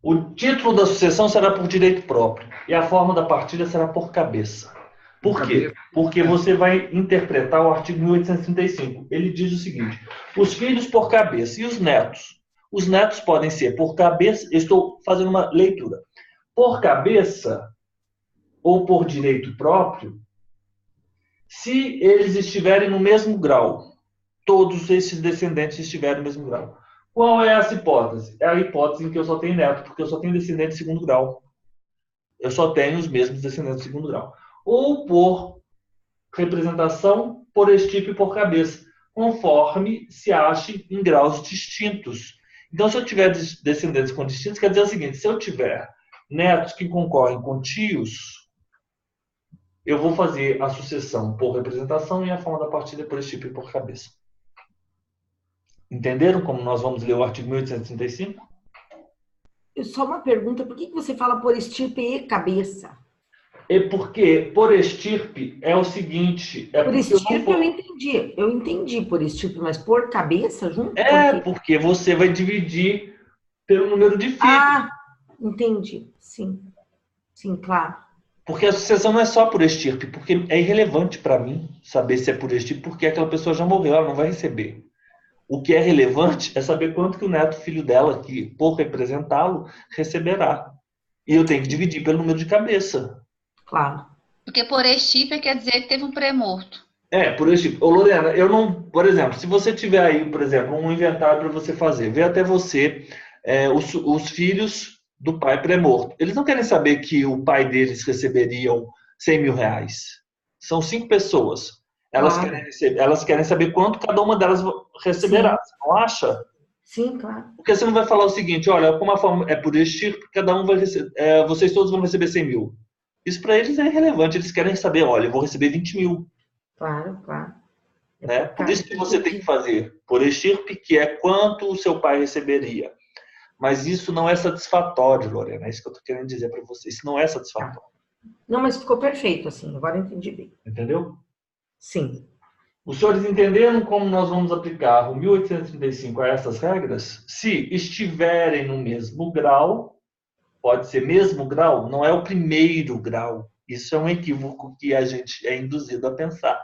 O título da sucessão será por direito próprio e a forma da partilha será por cabeça. Por quê? Porque você vai interpretar o artigo 1835. Ele diz o seguinte: os filhos por cabeça e os netos. Os netos podem ser por cabeça, estou fazendo uma leitura, por cabeça ou por direito próprio, se eles estiverem no mesmo grau. Todos esses descendentes estiverem no mesmo grau. Qual é essa hipótese? É a hipótese em que eu só tenho neto, porque eu só tenho descendente de segundo grau. Eu só tenho os mesmos descendentes de segundo grau. Ou por representação por estirpe e por cabeça, conforme se ache em graus distintos. Então, se eu tiver descendentes com distintos, quer dizer o seguinte: se eu tiver netos que concorrem com tios, eu vou fazer a sucessão por representação e a forma da partilha por estirpe e por cabeça. Entenderam como nós vamos ler o artigo 1835? Só uma pergunta, por que você fala por estirpe e cabeça? É porque por estirpe é o seguinte... Por estirpe eu entendi por estirpe, mas por cabeça junto? Porque você vai dividir pelo número de filhos. Ah, entendi. Sim, sim, claro. Porque a sucessão não é só por estirpe, porque é irrelevante para mim saber se é por estirpe, porque aquela pessoa já morreu, ela não vai receber. O que é relevante é saber quanto que o neto filho dela, que por representá-lo, receberá. E eu tenho que dividir pelo número de cabeça. Claro. Porque por estirpe quer dizer que teve um pré-morto. Por estirpe. Ô, Lorena, eu não... Por exemplo, se você tiver aí, por exemplo, um inventário para você fazer, vê até você os filhos do pai pré-morto. Eles não querem saber que o pai deles receberiam 100 mil reais. São 5 pessoas. Elas querem saber quanto cada uma delas receberá. Sim. Você não acha? Sim, claro. Porque você não vai falar o seguinte: olha, como a forma é por estirpe, cada um vai receber, vocês todos vão receber 100 mil. Isso para eles é irrelevante. Eles querem saber: olha, eu vou receber 20 mil. Claro, claro. Né? Por isso que você tem que fazer por estirpe, que é quanto o seu pai receberia. Mas isso não é satisfatório, Lorena. É isso que eu estou querendo dizer para você. Isso não é satisfatório. Não, mas ficou perfeito assim. Agora eu entendi bem. Entendeu? Sim. Os senhores entenderam como nós vamos aplicar o 1835 a essas regras? Se estiverem no mesmo grau, pode ser mesmo grau, não é o primeiro grau. Isso é um equívoco que a gente é induzido a pensar.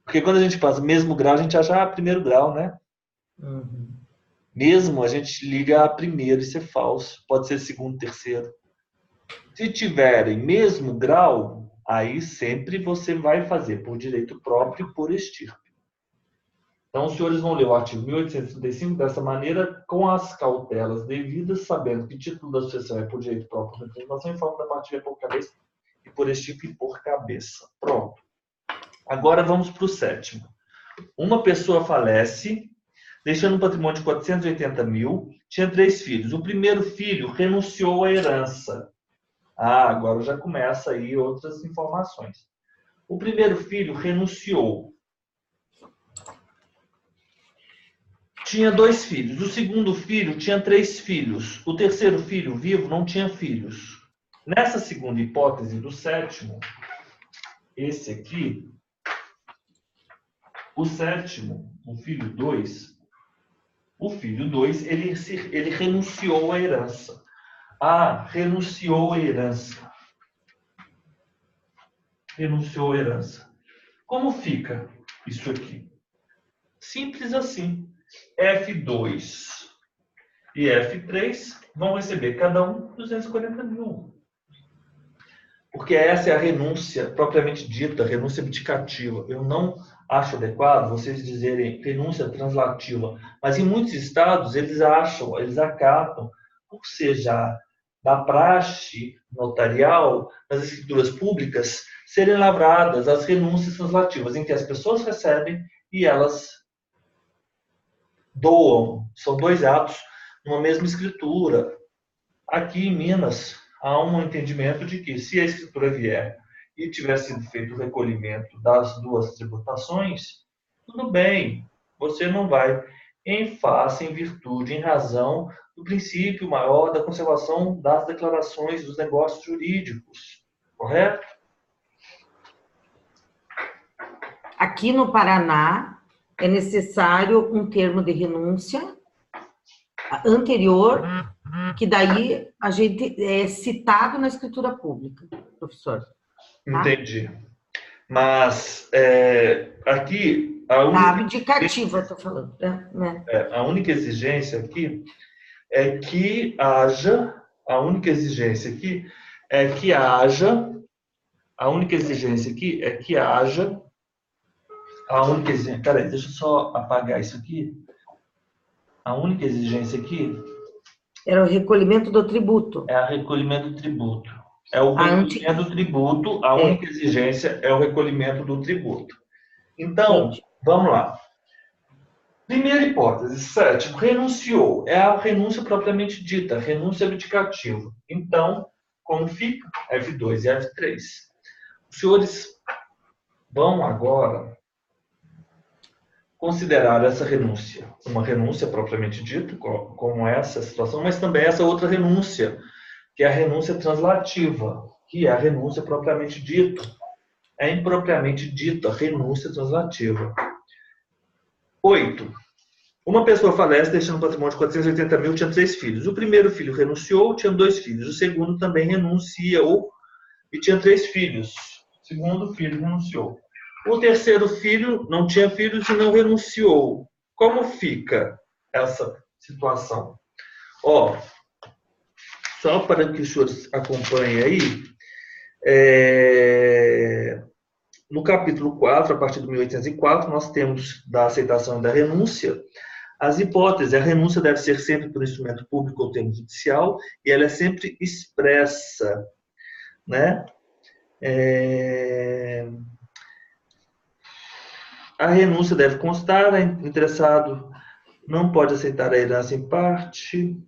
Porque quando a gente passa mesmo grau, a gente acha primeiro grau, né? Uhum. Mesmo a gente liga a primeiro, isso é falso. Pode ser segundo, terceiro. Se tiverem mesmo grau, aí sempre você vai fazer por direito próprio por estirpe. Então, os senhores vão ler o artigo 1835 dessa maneira, com as cautelas devidas, sabendo que o título da sucessão é por direito próprio, por representação, e forma da partilha por cabeça e por estirpe e por cabeça. Pronto. Agora vamos para o 7º. Uma pessoa falece, deixando um patrimônio de 480 mil, tinha 3 filhos. O primeiro filho renunciou à herança. Agora já começa aí outras informações. O primeiro filho renunciou. Tinha 2 filhos. O segundo filho tinha 3 filhos. O terceiro filho vivo não tinha filhos. Nessa segunda hipótese do 7º, esse aqui, o 7º, o filho 2, ele renunciou à herança. Renunciou à herança. Renunciou à herança. Como fica isso aqui? Simples assim. F2 e F3 vão receber cada um 240 mil. Porque essa é a renúncia propriamente dita, renúncia abdicativa. Eu não acho adequado vocês dizerem renúncia translativa, mas em muitos estados eles acatam, por ser já da praxe notarial, nas escrituras públicas, serem lavradas as renúncias translativas, em que as pessoas recebem e elas doam. São 2 atos numa mesma escritura. Aqui em Minas, há um entendimento de que, se a escritura vier e tiver sido feito o recolhimento das 2 tributações, tudo bem, você não vai em face, em virtude, em razão do princípio maior da conservação das declarações dos negócios jurídicos. Correto? Aqui no Paraná, é necessário um termo de renúncia anterior, que daí a gente é citado na escritura pública, professor. Tá? Entendi. Mas aqui a Da única abdicativa, estou falando. Né? a única exigência aqui é que haja, a única exigência aqui é que haja, a única exigência aqui é que haja, a única exigência, peraí, deixa eu só apagar isso aqui. A única exigência aqui era o recolhimento do tributo. É o recolhimento do tributo. É o recolhimento do tributo, a única exigência é o recolhimento do tributo. Então, vamos lá. Primeira hipótese, 7. Renunciou. É a renúncia propriamente dita, renúncia abdicativa. Então, como fica? F2 e F3. Os senhores vão agora considerar essa renúncia uma renúncia propriamente dita, como essa situação, mas também essa outra renúncia, que é a renúncia translativa, que é a renúncia propriamente dita. É impropriamente dita, renúncia translativa. 8. Uma pessoa falece deixando um patrimônio de 480 mil, tinha 3 filhos. O primeiro filho renunciou, tinha 2 filhos. O segundo também renunciou e tinha 3 filhos. O segundo filho renunciou. O terceiro filho não tinha filhos e não renunciou. Como fica essa situação? Só para que os senhores acompanhem aí, no capítulo 4, a partir do 1804, nós temos da aceitação e da renúncia. As hipóteses, a renúncia deve ser sempre por instrumento público ou termo judicial, e ela é sempre expressa, né? A renúncia deve constar, o interessado não pode aceitar a herança em parte.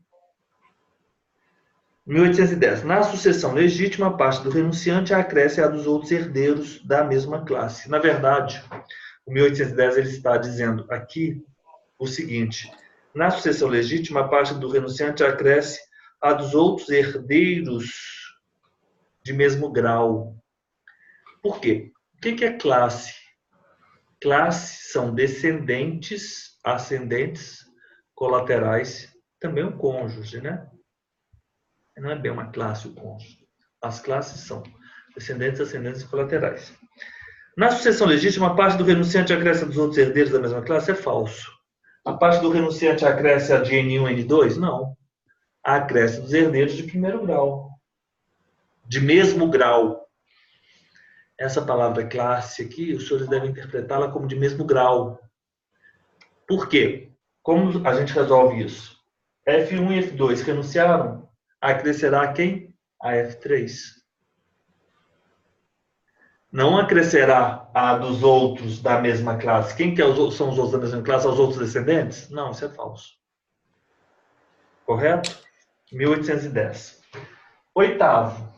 1810. Na sucessão legítima, a parte do renunciante acresce a dos outros herdeiros da mesma classe. Na verdade, o 1810 ele está dizendo aqui o seguinte: na sucessão legítima, a parte do renunciante acresce a dos outros herdeiros de mesmo grau. Por quê? O que é classe? Classe são descendentes, ascendentes, colaterais, também o cônjuge, né? Não é bem uma classe o cônjuge. As classes são descendentes, ascendentes e colaterais. Na sucessão legítima, a parte do renunciante acresce a dos outros herdeiros da mesma classe? É falso. A parte do renunciante acresce a de N1 e N2? Não. Acresce dos herdeiros de primeiro grau. De mesmo grau. Essa palavra classe aqui, os senhores devem interpretá-la como de mesmo grau. Por quê? Como a gente resolve isso? F1 e F2 renunciaram? Acrescerá a quem? A F3. Não acrescerá a dos outros da mesma classe. Quem que são os outros da mesma classe? Os outros descendentes? Não, isso é falso. Correto? 1810. 8º.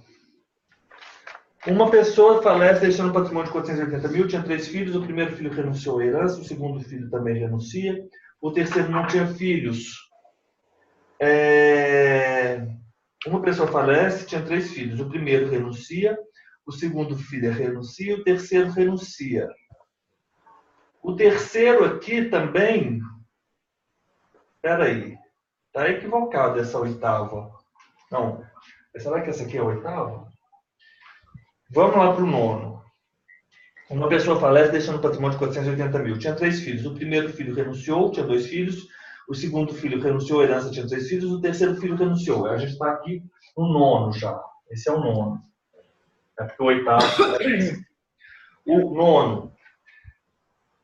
Uma pessoa falece deixando um patrimônio de 480 mil, tinha 3 filhos, o primeiro filho renunciou à herança, o segundo filho também renuncia, o terceiro não tinha filhos. Uma pessoa falece, tinha 3 filhos, o primeiro renuncia, o segundo filho renuncia, o terceiro renuncia. O terceiro aqui também... Espera aí, está equivocado essa 8ª. Não, será que essa aqui é a 8ª? Vamos lá para o 9º. Uma pessoa falece deixando um patrimônio de 480 mil. Tinha 3 filhos. O primeiro filho renunciou, tinha 2 filhos. O segundo filho renunciou à herança, tinha 3 filhos. O terceiro filho renunciou. A gente está aqui no 9º já. Esse é o 9º. É porque o 8º... O 9º.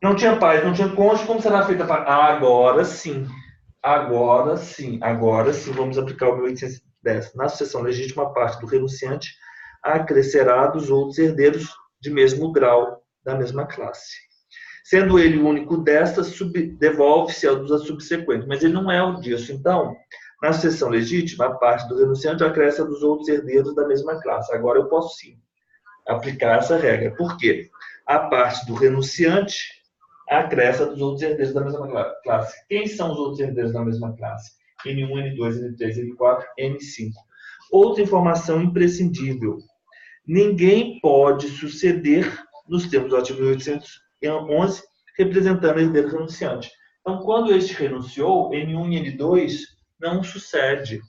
Não tinha pai, não tinha cônjuge. Como será feita a... Agora sim. Agora sim. Agora sim. Vamos aplicar o 1810. Na sucessão legítima, a parte do renunciante acrescerá dos outros herdeiros de mesmo grau, da mesma classe. Sendo ele o único destas, devolve-se a dos subsequentes. Mas ele não é o disso. Então, na sucessão legítima, a parte do renunciante acresce a dos outros herdeiros da mesma classe. Agora eu posso sim aplicar essa regra. Por quê? A parte do renunciante acresce a dos outros herdeiros da mesma classe. Quem são os outros herdeiros da mesma classe? N1, N2, N3, N4, N5. Outra informação imprescindível. Ninguém pode suceder, nos termos do artigo 1811, representando o herdeiro renunciante. Então, quando este renunciou, N1 e N2 não sucede.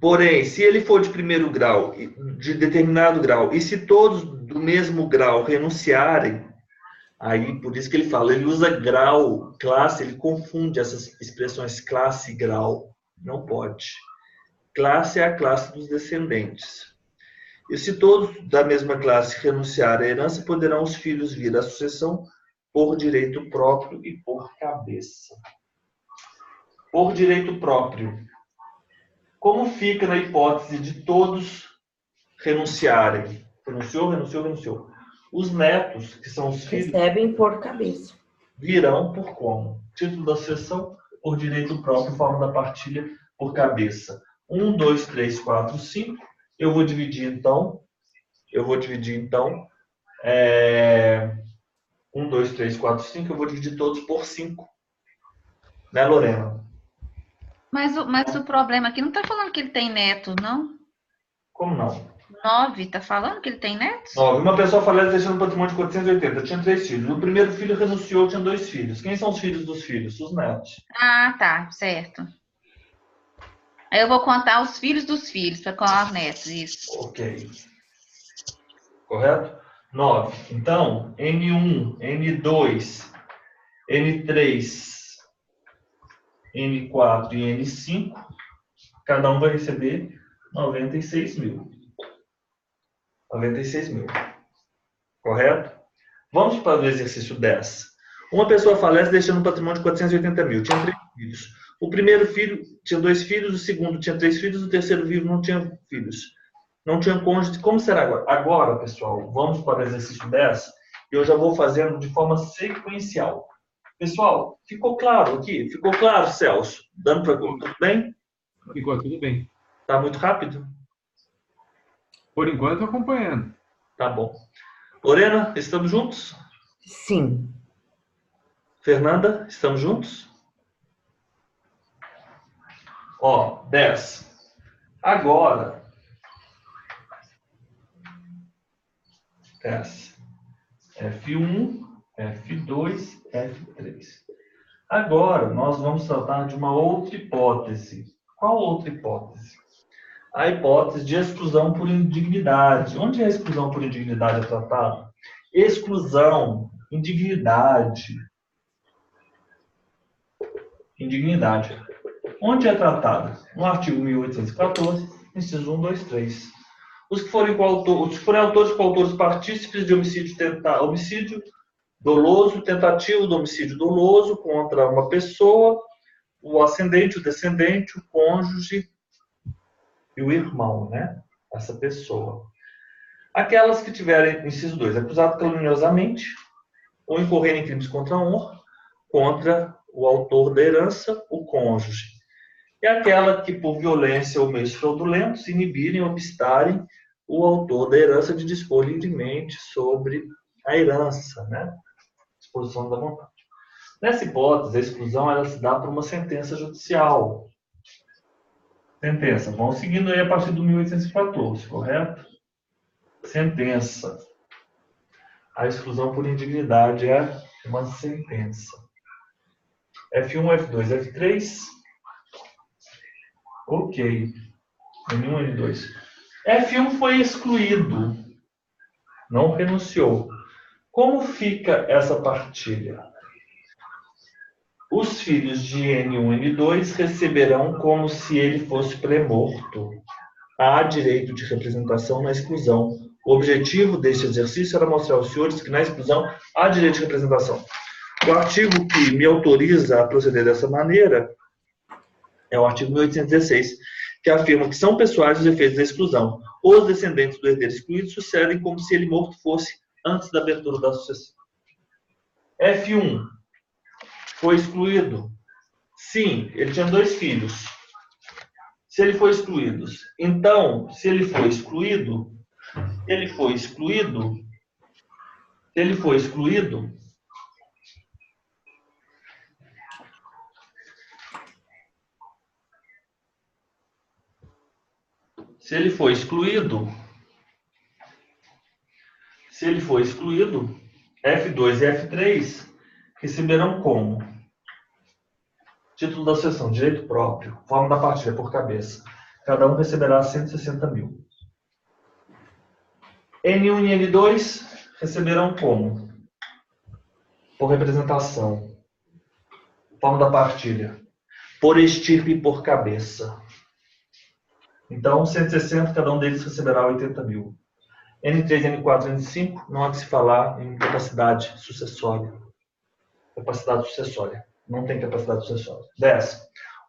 Porém, se ele for de primeiro grau, de determinado grau, e se todos do mesmo grau renunciarem, aí por isso que ele fala, ele usa grau, classe, ele confunde essas expressões classe e grau. Não pode. Classe é a classe dos descendentes. E se todos da mesma classe renunciarem à herança, poderão os filhos vir à sucessão por direito próprio e por cabeça. Por direito próprio. Como fica na hipótese de todos renunciarem? Renunciou. Os netos, que são os filhos, recebem por cabeça. virão por como? Título da sucessão, por direito próprio, forma da partilha, por cabeça. 1, 2, 3, 4, 5. Eu vou dividir, então, 1, 2, 3, 4, 5. Eu vou dividir todos por 5. Né, Lorena? Mas o problema aqui não está falando que ele tem netos, não? Como não? 9, está falando que ele tem netos? 9. Uma pessoa falece deixando um patrimônio de 480. Tinha 3 filhos. O primeiro filho renunciou, tinha 2 filhos. Quem são os filhos dos filhos? Os netos. Ah, tá, certo. Aí eu vou contar os filhos dos filhos para contar os netos, isso. Ok. Correto? 9. Então, N1, N2, N3, N4 e N5, cada um vai receber 96 mil. 96 mil. Correto? Vamos para o exercício 10. Uma pessoa falece deixando um patrimônio de 480 mil. Tinha 3 filhos. O primeiro filho tinha 2 filhos, o segundo tinha 3 filhos, o terceiro vivo não tinha filhos. Não tinha cônjuge. Como será agora? Agora, pessoal, vamos para o exercício 10 e eu já vou fazendo de forma sequencial. Pessoal, ficou claro aqui? Ficou claro, Celso? Dando para tudo bem? Ficou tudo bem. Tá muito rápido? Por enquanto, acompanhando. Tá bom. Lorena, estamos juntos? Sim. Fernanda, estamos juntos? Ó, 10. Agora, 10. F1, F2, F3. Agora, nós vamos tratar de uma outra hipótese. Qual outra hipótese? A hipótese de exclusão por indignidade. Onde a exclusão por indignidade é tratada? Exclusão, indignidade. Indignidade. Onde é tratada? No artigo 1814, inciso 1, 2, 3. Os que forem autores, coautores, partícipes de homicídio doloso, tentativa de homicídio doloso contra uma pessoa, o ascendente, o descendente, o cônjuge e o irmão, né? Essa pessoa. Aquelas que tiverem, inciso 2, acusado caluniosamente ou incorrerem em crimes contra a honra, contra o autor da herança, o cônjuge. E aquela que, por violência ou meios fraudulentos, inibirem ou obstarem o autor da herança de dispor livremente sobre a herança, né? Disposição da vontade. Nessa hipótese, a exclusão ela se dá por uma sentença judicial. Sentença. Vão seguindo aí a partir do 1814, correto? Sentença. A exclusão por indignidade é uma sentença. F1, F2, F3. Ok. N1, N2. F1 foi excluído. Não renunciou. Como fica essa partilha? Os filhos de N1 e N2 receberão como se ele fosse pré-morto. Há direito de representação na exclusão. O objetivo deste exercício era mostrar aos senhores que na exclusão há direito de representação. O artigo que me autoriza a proceder dessa maneira é o artigo 1816, que afirma que são pessoais os efeitos da exclusão. Os descendentes do herdeiro excluído sucedem como se ele morto fosse antes da abertura da sucessão. F1 foi excluído? Sim, ele tinha 2 filhos. Se ele foi excluído, então, se ele foi excluído, se ele for excluído, F2 e F3 receberão como? Título da sucessão, direito próprio, forma da partilha por cabeça. Cada um receberá 160 mil. N1 e N2 receberão como? Por representação, forma da partilha, por estirpe e por cabeça. Então, 160, cada um deles receberá 80 mil. N3, N4, N5, não há que se falar em capacidade sucessória. Capacidade sucessória. Não tem capacidade sucessória. 10.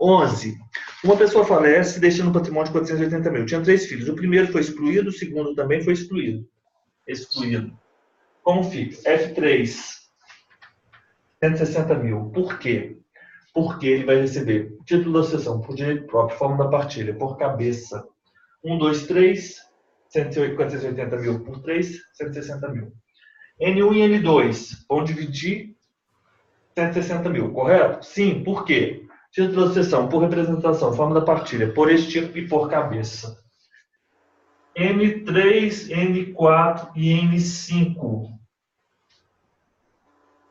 11. Uma pessoa falece deixando um patrimônio de 480 mil. Tinha 3 filhos. O primeiro foi excluído, o segundo também foi excluído. Excluído. Como fica? F3, 160 mil. Por quê? Porque ele vai receber título da sucessão por direito próprio, forma da partilha, por cabeça. 1, 2, 3, 480 mil por 3, 160 mil. N1 e N2 vão dividir 160 mil, correto? Sim, por quê? Título da sucessão por representação, forma da partilha, por estirpe e por cabeça. N3, N4 e N5.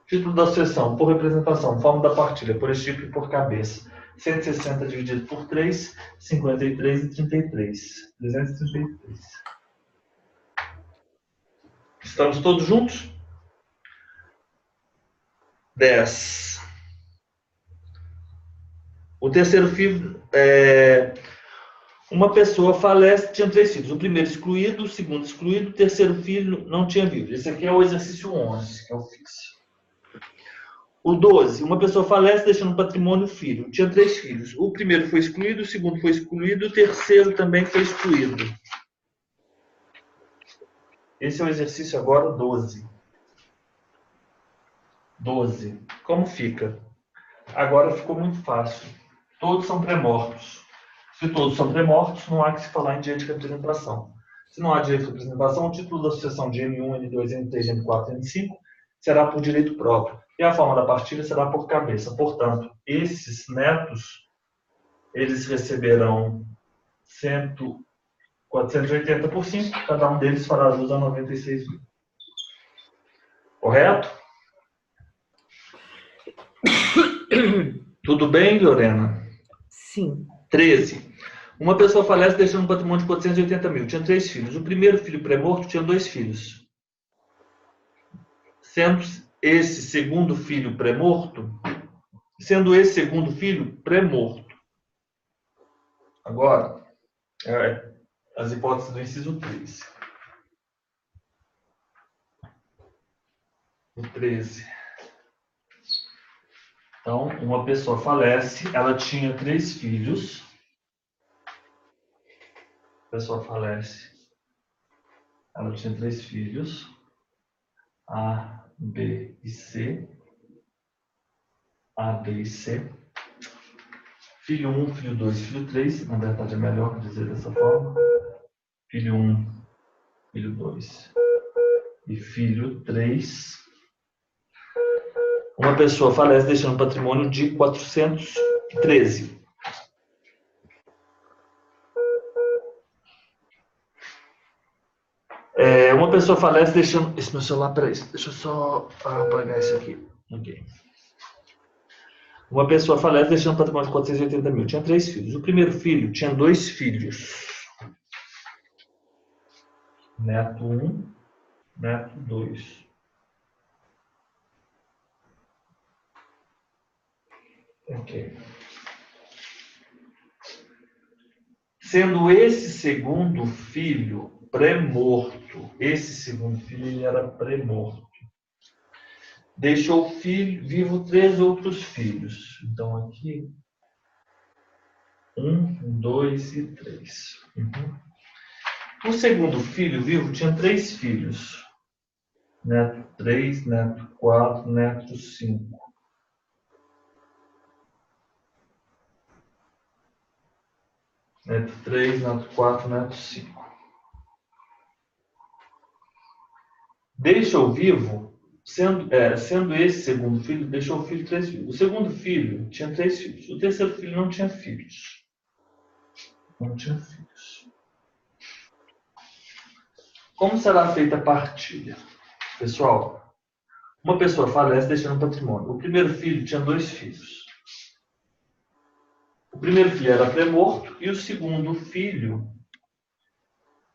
Título da sucessão por representação, forma da partilha, por estirpe e por cabeça. 160 dividido por 3, 53 e 33. 333. Estamos todos juntos? 10. O terceiro filho, uma pessoa falece, tinha 3 filhos. O primeiro excluído, o segundo excluído, o terceiro filho não tinha vivo. Esse aqui é o exercício 11 que eu fiz. O 12, uma pessoa falece deixando patrimônio filho. Tinha 3 filhos. O primeiro foi excluído, o segundo foi excluído, o terceiro também foi excluído. Esse é o exercício agora 12. 12. Como fica? Agora ficou muito fácil. Todos são pré-mortos. Se todos são pré-mortos, não há que se falar em direito de representação. Se não há direito de representação, o título da sucessão de N1, N2, N3, N4, N5 será por direito próprio. E a forma da partilha será por cabeça. Portanto, esses netos, eles receberão 480 por 5, cada um deles fará jus a 96 mil. Correto? Tudo bem, Lorena? Sim. 13. Uma pessoa falece deixando um patrimônio de 480 mil. Tinha 3 filhos. O primeiro filho pré-morto tinha 2 filhos. Sendo esse segundo filho pré-morto, Agora, as hipóteses do inciso 3. O 13. Então, uma pessoa falece, ela tinha 3 filhos. A pessoa falece, ela tinha 3 filhos. A, B e C. A, B e C. Filho 1, filho 2, filho 3. Na verdade, é melhor dizer dessa forma. Filho 1, filho 2 e filho 3. Uma pessoa falece deixando um patrimônio de 413. Uma pessoa falece deixando... Esse meu celular, peraí, deixa eu só apagar isso aqui. Ok. Uma pessoa falece deixando um patrimônio de 480 mil. Tinha 3 filhos. O primeiro filho tinha 2 filhos. Neto 1, neto 2. Ok. Sendo esse segundo filho pré-morto, ele era pré-morto. Deixou vivo 3 outros filhos. Então, aqui, 1, 2 e 3. O segundo filho vivo tinha 3 filhos. Neto 3, neto 4, neto 5. Neto 3, neto 4, neto 5. Deixou vivo, sendo esse segundo filho, deixou o filho 3 filhos. O segundo filho tinha 3 filhos. O terceiro filho não tinha filhos. Não tinha filhos. Como será feita a partilha? Pessoal, uma pessoa falece deixando um patrimônio. O primeiro filho tinha 2 filhos. O primeiro filho era pré-morto e o segundo filho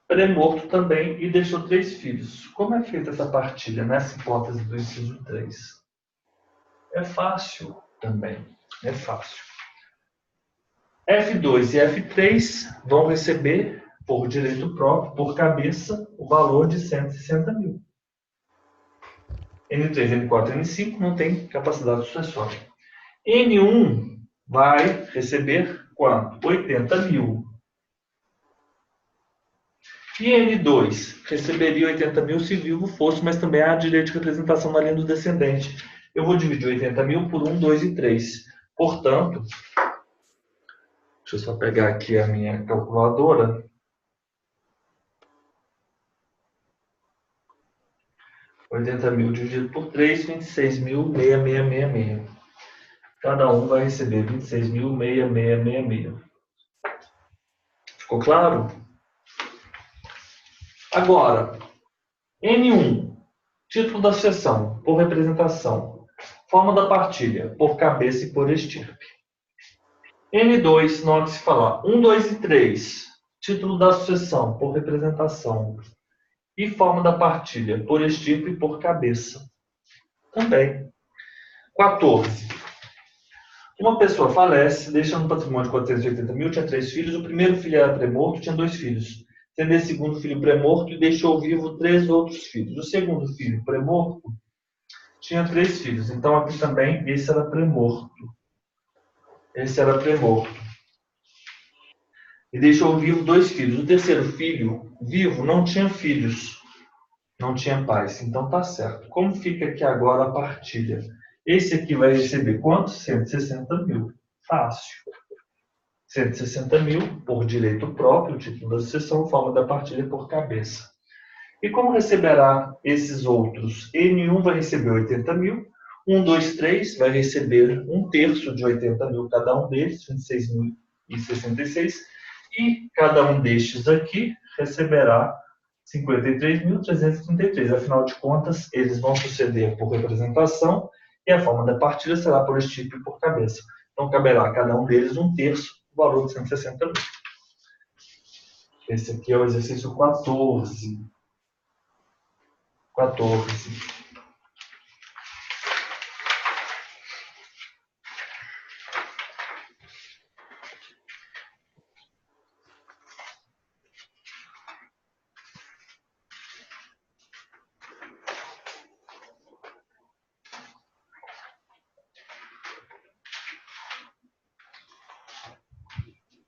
pré-morto também e deixou 3 filhos. Como é feita essa partilha nessa hipótese do inciso 3? É fácil também. É fácil. F2 e F3 vão receber, por direito próprio, por cabeça, o valor de 160 mil. N3, N4 e N5 não tem capacidade sucessória. N1 vai receber quanto? 80 mil. E N2 receberia 80 mil se vivo fosse, mas também há direito de representação na linha do descendente. Eu vou dividir 80 mil por 1, 2 e 3. Portanto, deixa eu só pegar aqui a minha calculadora. 80 mil dividido por 3, 26.666. Cada um vai receber 26.666. Ficou claro? Agora, N1, título da sucessão, por representação. Forma da partilha, por cabeça e por estirpe. N2, note-se falar 1, 2 e 3, título da sucessão, por representação. E forma da partilha, por estirpe e por cabeça. Também. 14. Uma pessoa falece, deixando um patrimônio de 480 mil, tinha 3 filhos. O primeiro filho era pré-morto, tinha 2 filhos. Tendo esse segundo filho pré-morto e deixou vivo 3 outros filhos. O segundo filho pré-morto tinha 3 filhos. Então aqui também esse era pré-morto. Esse era pré-morto. E deixou vivo 2 filhos. O terceiro filho, vivo, não tinha filhos. Não tinha pais. Então tá certo. Como fica aqui agora a partilha? Esse aqui vai receber quanto? 160 mil. Fácil. 160 mil por direito próprio, título da sucessão, forma da partilha por cabeça. E como receberá esses outros? N1 vai receber 80 mil. 1, 2, 3 vai receber 1/3 de 80 mil cada um deles, 26.066. E cada um destes aqui receberá 53.333. Afinal de contas, eles vão suceder por representação e a forma da partilha será por estirpe e por cabeça. Então, caberá a cada um deles 1/3 do valor de 160 mil. Esse aqui é o exercício 14. 14.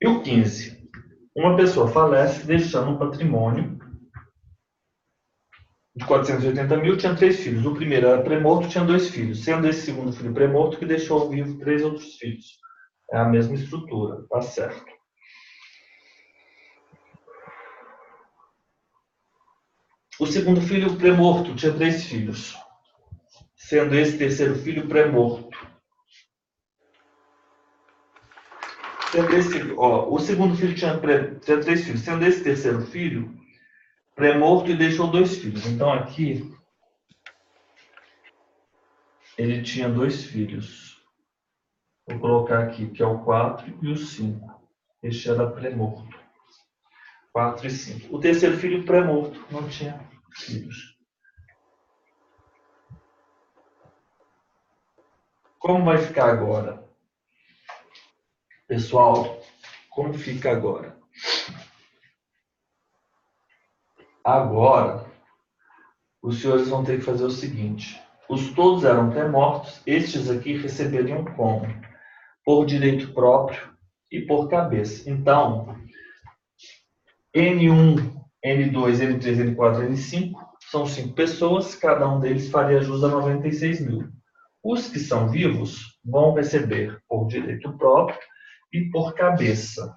E o 15. Uma pessoa falece deixando um patrimônio de 480 mil, tinha 3 filhos. O primeiro era pré-morto, tinha 2 filhos. Sendo esse segundo filho pré-morto que deixou vivo 3 outros filhos. É a mesma estrutura, tá certo. O segundo filho pré-morto tinha 3 filhos. Sendo esse terceiro filho pré-morto. O segundo filho tinha 3 filhos. Sendo esse terceiro filho pré-morto e deixou 2 filhos. Então aqui ele tinha 2 filhos. Vou colocar aqui que é o 4 e o 5. Este era pré-morto. 4 e 5. O terceiro filho pré-morto não tinha filhos. Como vai ficar agora? Pessoal, como fica agora? Agora, os senhores vão ter que fazer o seguinte. Os todos eram pré-mortos, estes aqui receberiam como? Por direito próprio e por cabeça. Então, N1, N2, N3, N4, N5 são 5 pessoas, cada um deles faria jus a 96 mil. Os que são vivos vão receber por direito próprio e por cabeça.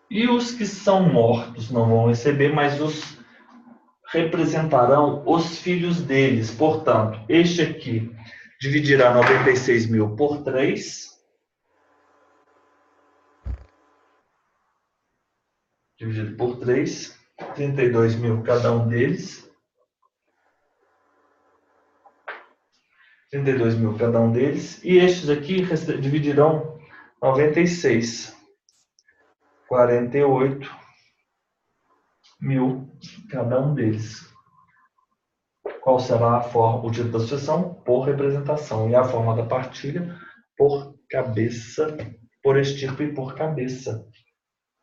E os que são mortos não vão receber, mas os representarão os filhos deles. Portanto, este aqui dividirá 96 mil por 3. Dividido por 3. 32 mil cada um deles. 32 mil cada um deles. E estes aqui dividirão 96. 48 mil cada um deles. Qual será a forma, o título da sucessão? Por representação. E a forma da partilha? Por cabeça, por estirpe e por cabeça.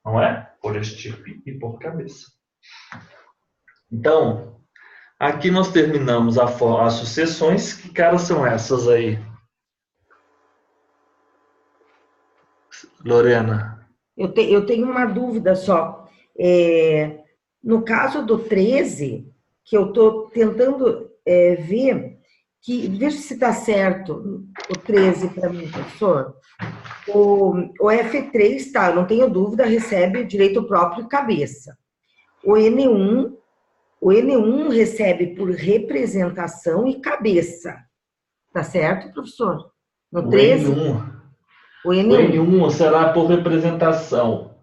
Não é? Por estirpe e por cabeça. Então, aqui nós terminamos as sucessões. Que caras são essas aí? Lorena? Eu tenho uma dúvida só. No caso do 13, que eu estou tentando ver, veja se está certo o 13 para mim, professor. O F3, tá, eu não tenho dúvida, recebe direito próprio e cabeça. O N1 recebe por representação e cabeça. Tá certo, professor? No 13, o N1 será por representação.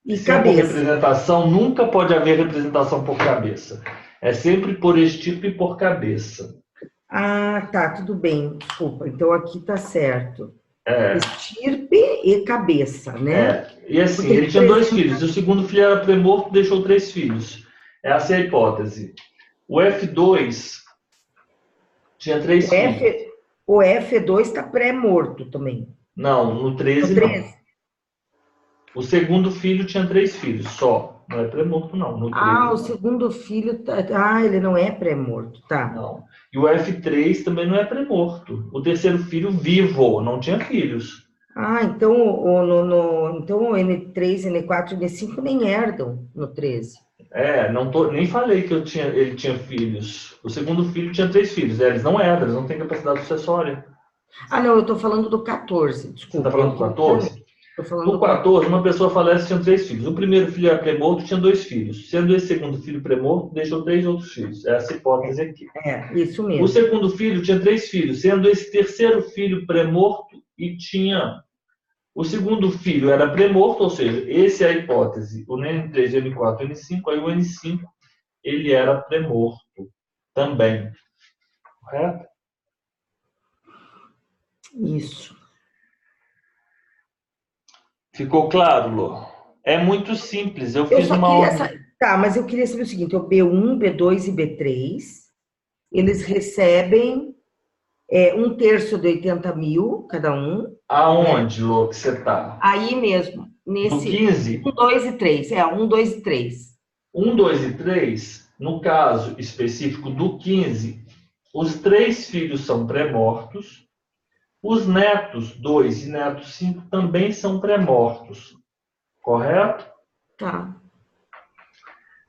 E se cabeça. É por representação, nunca pode haver representação por cabeça. É sempre por estirpe e por cabeça. Ah, tá, tudo bem, desculpa. Então aqui tá certo. É. Estirpe e cabeça, né? E assim, ele tinha 2 filhos. O segundo filho era pré-morto, deixou 3 filhos. Essa é a hipótese. O F2 tinha 3 filhos. O F2 está pré-morto também. Não, no 13 não. O segundo filho tinha 3 filhos só. Não é pré-morto, não. No 13, o segundo filho... ele não é pré-morto, tá. Não. E o F3 também não é pré-morto. O terceiro filho vivo, não tinha filhos. Então o N3, N4 e N5 nem herdam no 13. Nem falei que ele tinha filhos. O segundo filho tinha 3 filhos. Eles não herdam, eles não têm capacidade sucessória. Não, eu estou falando do 14, desculpa. Você está falando do 14? No 14, uma pessoa falece e tinha 3 filhos. O primeiro filho era pré-morto, tinha 2 filhos. Sendo esse segundo filho pré-morto, deixou 3 outros filhos. Essa hipótese aqui. Isso mesmo. O segundo filho tinha 3 filhos. Sendo esse terceiro filho pré-morto e tinha... O segundo filho era pré-morto, ou seja, essa é a hipótese. O N3, N4, N5, aí o N5, ele era pré-morto também. Correto? Isso. Ficou claro, Lô? É muito simples. Eu fiz uma ordem. Tá, mas eu queria saber o seguinte: o B1, B2 e B3, eles recebem 1/3 de 80 mil cada um. Aonde, Lô, que você está? Aí mesmo. Nesse. No 15? 1, 2 e 3. 1, 2 e 3. 1, 2 e 3, no caso específico do 15, os 3 filhos são pré-mortos. Os netos 2 e netos 5 também são pré-mortos. Correto? Tá.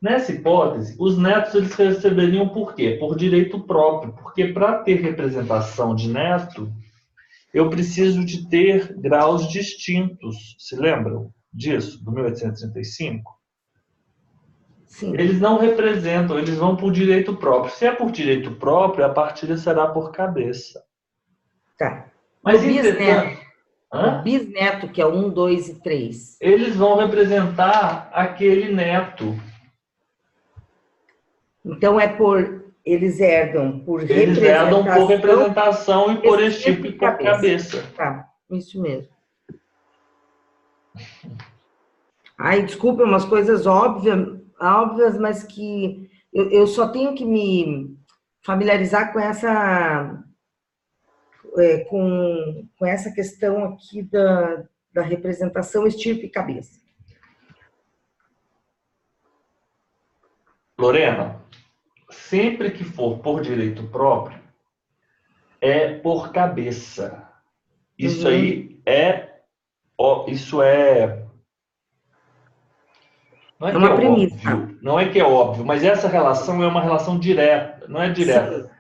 Nessa hipótese, os netos eles receberiam por quê? Por direito próprio. Porque para ter representação de neto, eu preciso de ter graus distintos. Se lembram disso, do 1835? Sim. Eles não representam, eles vão por direito próprio. Se é por direito próprio, a partilha será por cabeça. Tá. Mas o bisneto, que é 1, 2 e 3. Eles vão representar aquele neto. Então eles herdam por representação e por estirpe e por cabeça. Tá, isso mesmo. Desculpa, umas coisas óbvias, mas que eu só tenho que me familiarizar com essa com essa questão aqui da representação estirpe e cabeça. Lorena, sempre que for por direito próprio, é por cabeça. Isso aí isso é... Não é uma premissa. Óbvio, não é que é óbvio, mas essa relação é uma relação direta, não é direta. Sim.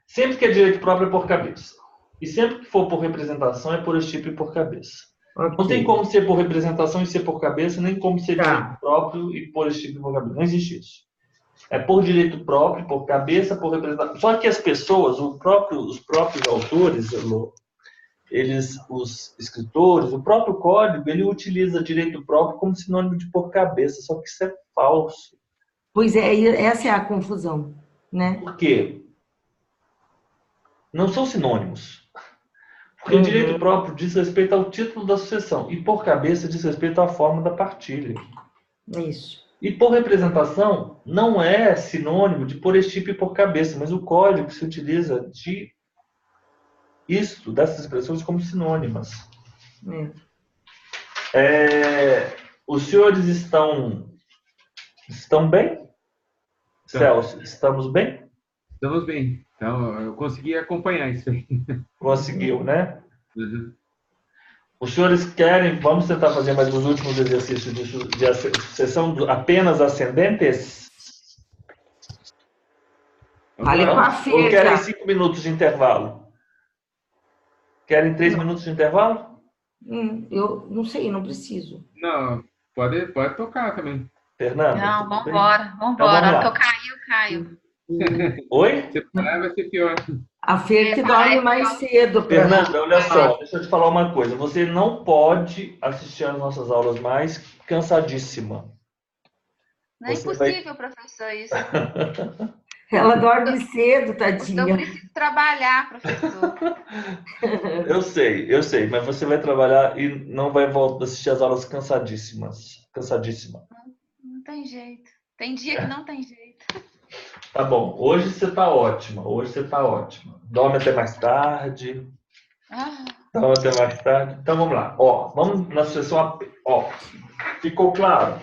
Sempre que é direito próprio é por cabeça. E sempre que for por representação é por estirpe e por cabeça. Okay. Não tem como ser por representação e ser por cabeça, nem como ser direito próprio e por estirpe e por cabeça. Não existe isso. É por direito próprio, por cabeça, por representação. Só que as pessoas, os próprios autores, os escritores, o próprio código, ele utiliza direito próprio como sinônimo de por cabeça. Só que isso é falso. Pois é, essa é a confusão, né? Por quê? Não são sinônimos. Porque direito próprio diz respeito ao título da sucessão e por cabeça diz respeito à forma da partilha. Isso. E por representação não é sinônimo de por estípio e por cabeça, mas o código se utiliza de isto, dessas expressões como sinônimas. Os senhores estão bem? Celso, estamos bem? Estamos bem. Então, eu consegui acompanhar isso aí. Conseguiu, né? Uhum. Os senhores querem, vamos tentar fazer mais os últimos exercícios de sucessão apenas ascendentes? Fale com a Fê, Ou querem já. 5 minutos de intervalo? Querem 3 minutos de intervalo? Eu não sei, não preciso. Não, pode tocar também. Fernanda? Não, tudo bem? vambora. Então, A hora vamos que eu lá. cair, eu caio. Oi? Se parar, vai ser pior. A Fê que dorme mais cedo. Fernanda, olha só, deixa eu te falar uma coisa. Você não pode assistir às nossas aulas mais cansadíssima. Não é Você impossível, professor, isso. Ela dorme cedo, Eu tadinha. preciso trabalhar, professor. Eu sei, mas você vai trabalhar e não vai voltar a assistir às aulas cansadíssimas. Cansadíssima. Não tem jeito. Tem dia que não tem jeito. Tá bom, hoje você tá ótima. Dorme até mais tarde. Dorme até mais tarde. Então vamos lá. Ó, vamos na sucessão. Ó, ficou claro?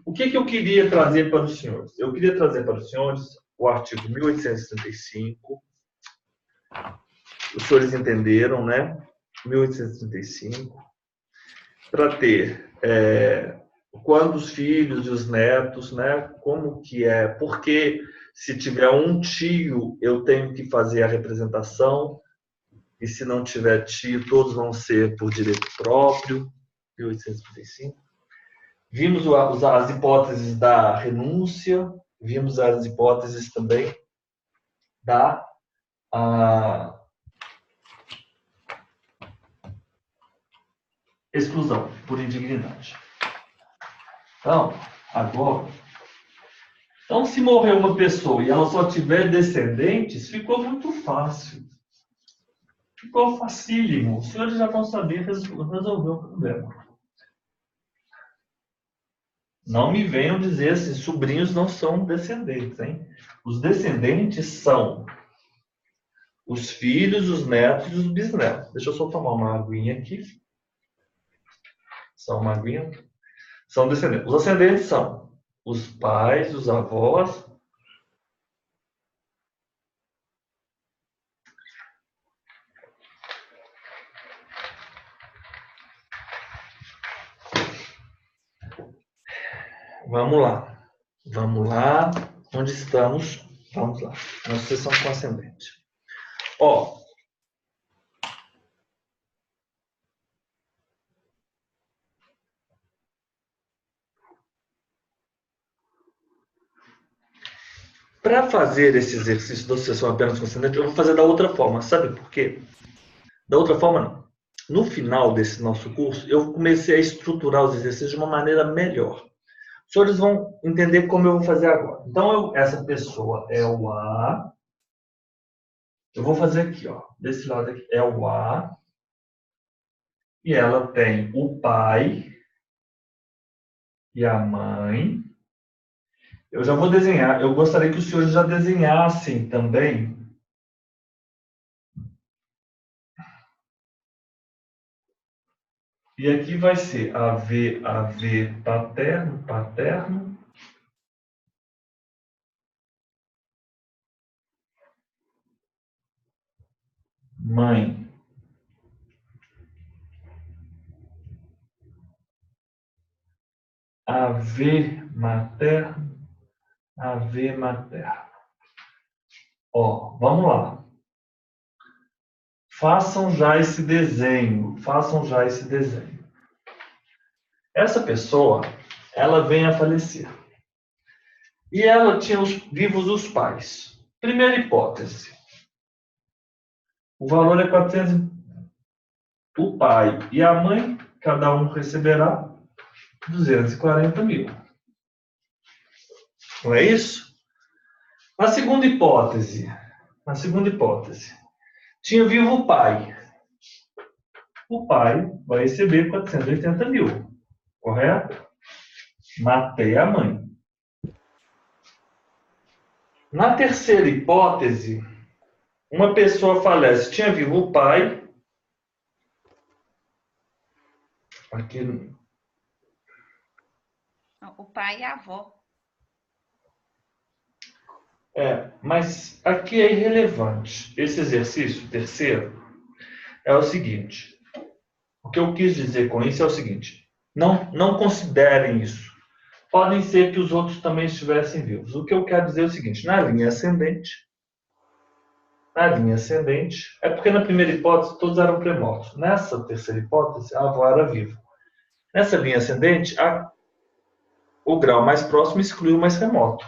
O que eu queria trazer para os senhores? Eu queria trazer para os senhores o artigo 1835. Os senhores entenderam, né? 1835. Para ter quando os filhos e os netos, né? Como que é? Porque se tiver um tio, eu tenho que fazer a representação. E se não tiver tio, todos vão ser por direito próprio. 1835. Vimos as hipóteses da renúncia, vimos as hipóteses também da exclusão por indignidade. Então, agora, se morrer uma pessoa e ela só tiver descendentes, ficou muito fácil. Ficou facílimo. Os senhores já vão saber resolver o problema. Não me venham dizer assim, sobrinhos não são descendentes, hein? Os descendentes são os filhos, os netos e os bisnetos. Deixa eu só tomar uma aguinha aqui. Só uma aguinha. São descendentes. Os ascendentes são os pais, os avós. Vamos lá. Onde estamos? Vamos lá. Na sucessão com ascendente. Ó. Para fazer esse exercício da sucessão apenas com ascendente, eu vou fazer da outra forma. Sabe por quê? Da outra forma, não. No final desse nosso curso, eu comecei a estruturar os exercícios de uma maneira melhor. Os senhores vão entender como eu vou fazer agora. Então, essa pessoa é o A. Eu vou fazer aqui, ó. Desse lado aqui é o A. E ela tem o pai e a mãe. Eu já vou desenhar. Eu gostaria que os senhores já desenhassem também. E aqui vai ser AV, paterno, paterno. Mãe. AV materno, AV materno. Ó, vamos lá. Façam já esse desenho. Essa pessoa, ela vem a falecer. E ela tinha vivos os pais. Primeira hipótese. O valor é 400. O pai e a mãe, cada um receberá 240 mil. Não é isso? Na segunda hipótese, tinha vivo o pai. O pai vai receber 480 mil, correto? Matei a mãe. Na terceira hipótese, uma pessoa falece, tinha vivo o pai. Aqui. O pai e a avó. Mas aqui é irrelevante. Esse exercício terceiro é o seguinte. O que eu quis dizer com isso é o seguinte. Não considerem isso. Podem ser que os outros também estivessem vivos. O que eu quero dizer é o seguinte. Na linha ascendente, é porque na primeira hipótese todos eram pré-mortos. Nessa terceira hipótese, a avó era viva. Nessa linha ascendente, o grau mais próximo exclui o mais remoto.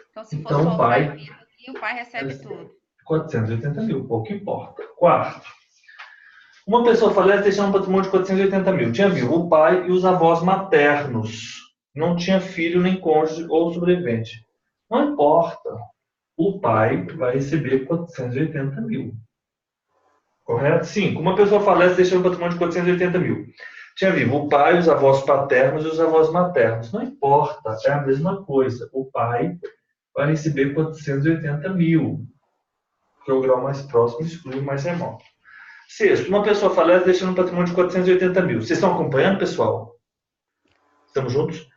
Então, se for só o pai vivo aqui, o pai recebe tudo. 480 mil, pouco importa. Quarto. Uma pessoa falece deixando um patrimônio de 480 mil. Tinha vivo o pai e os avós maternos. Não tinha filho, nem cônjuge ou sobrevivente. Não importa. O pai vai receber 480 mil. Correto? 5. Uma pessoa falece deixando um patrimônio de 480 mil. Tinha vivo o pai, os avós paternos e os avós maternos. Não importa. É a mesma coisa. O pai vai receber 480 mil. Que é o grau mais próximo exclui o mais remoto. Sexto, uma pessoa falece deixando um patrimônio de 480 mil. Vocês estão acompanhando, pessoal? Estamos juntos?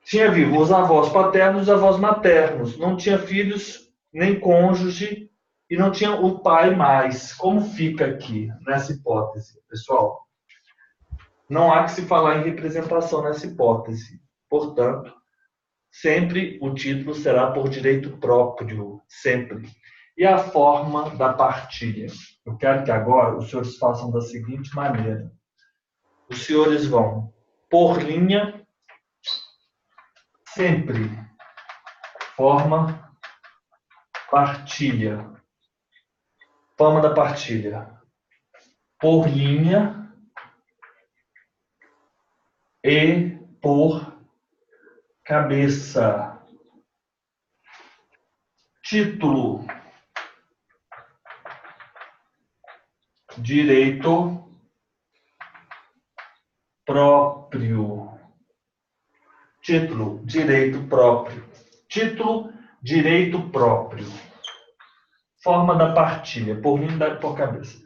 Tinha vivo os avós paternos e os avós maternos. Não tinha filhos, nem cônjuge, e não tinha o pai mais. Como fica aqui, nessa hipótese, pessoal? Não há que se falar em representação nessa hipótese. Portanto, sempre o título será por direito próprio. Sempre. E a forma da partilha? Eu quero que agora os senhores façam da seguinte maneira. Os senhores vão por linha, sempre, forma, partilha. Forma da partilha. Por linha e por cabeça. Título. Direito próprio. Título, direito próprio. Título, direito próprio. Forma da partilha, por linha e por cabeça.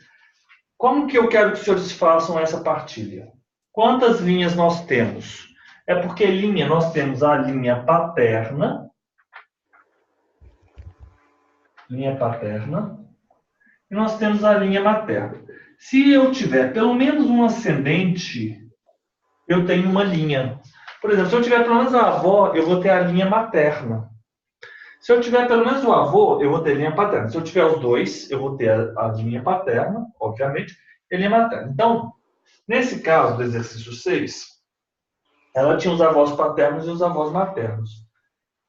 Como que eu quero que os senhores façam essa partilha? Quantas linhas nós temos? É porque linha, nós temos a linha paterna, e nós temos a linha materna. Se eu tiver pelo menos um ascendente, eu tenho uma linha. Por exemplo, se eu tiver pelo menos a avó, eu vou ter a linha materna. Se eu tiver pelo menos o avô, eu vou ter a linha paterna. Se eu tiver os dois, eu vou ter a linha paterna, obviamente, e a linha materna. Então, nesse caso do exercício 6, ela tinha os avós paternos e os avós maternos.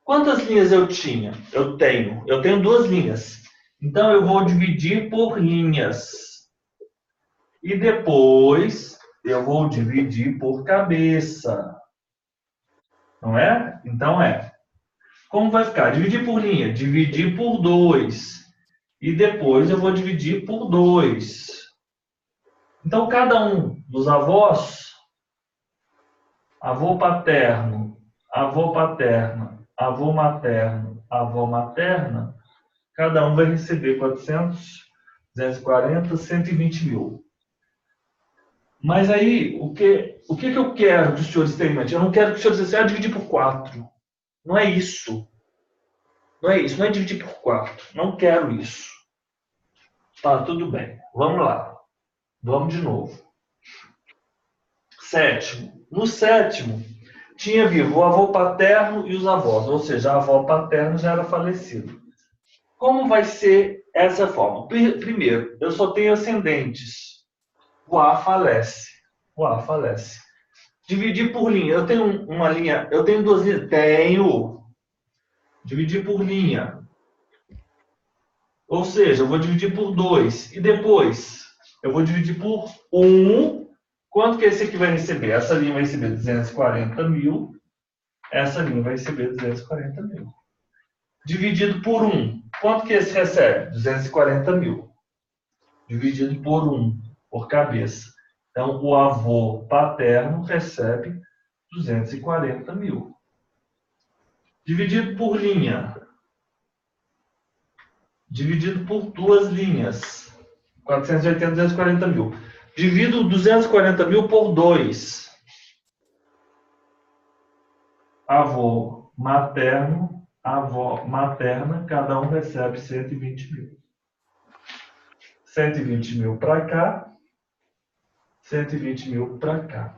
Quantas linhas eu tinha? Eu tenho 2 linhas. Então, eu vou dividir por linhas. E depois, eu vou dividir por cabeça. Não é? Então, como vai ficar? Dividir por linha. Dividir por 2. E depois, eu vou dividir por 2. Então, cada um dos avós, avô paterno, avô paterna, avô materno, avó materna, cada um vai receber 400, 240, 120 mil. Mas aí, o que eu quero que os senhores tenham em mente? Eu não quero que os senhores dizem, dividir por 4. Não é isso. Não é dividir por 4. Não quero isso. Tá, tudo bem. Vamos lá. Vamos de novo. 7. No 7º, tinha vivo o avô paterno e os avós, ou seja, a avó paterna já era falecida. Como vai ser essa forma? Primeiro, eu só tenho ascendentes. O A falece. Dividir por linha. Eu tenho uma linha, eu tenho 2 linhas. Tenho. Dividir por linha. Ou seja, eu vou dividir por 2. E depois, eu vou dividir por 1. Quanto que esse aqui vai receber? Essa linha vai receber 240 mil. essa linha vai receber 240 mil. Dividido por 1. Quanto que esse recebe? 240 mil. Dividido por 1, por cabeça. Então, o avô paterno recebe 240 mil. Dividido por linha. Dividido por duas linhas. 480, 240 mil. Divido 240 mil por 2. Avô materno, avó materna, cada um recebe 120 mil. 120 mil para cá, 120 mil para cá.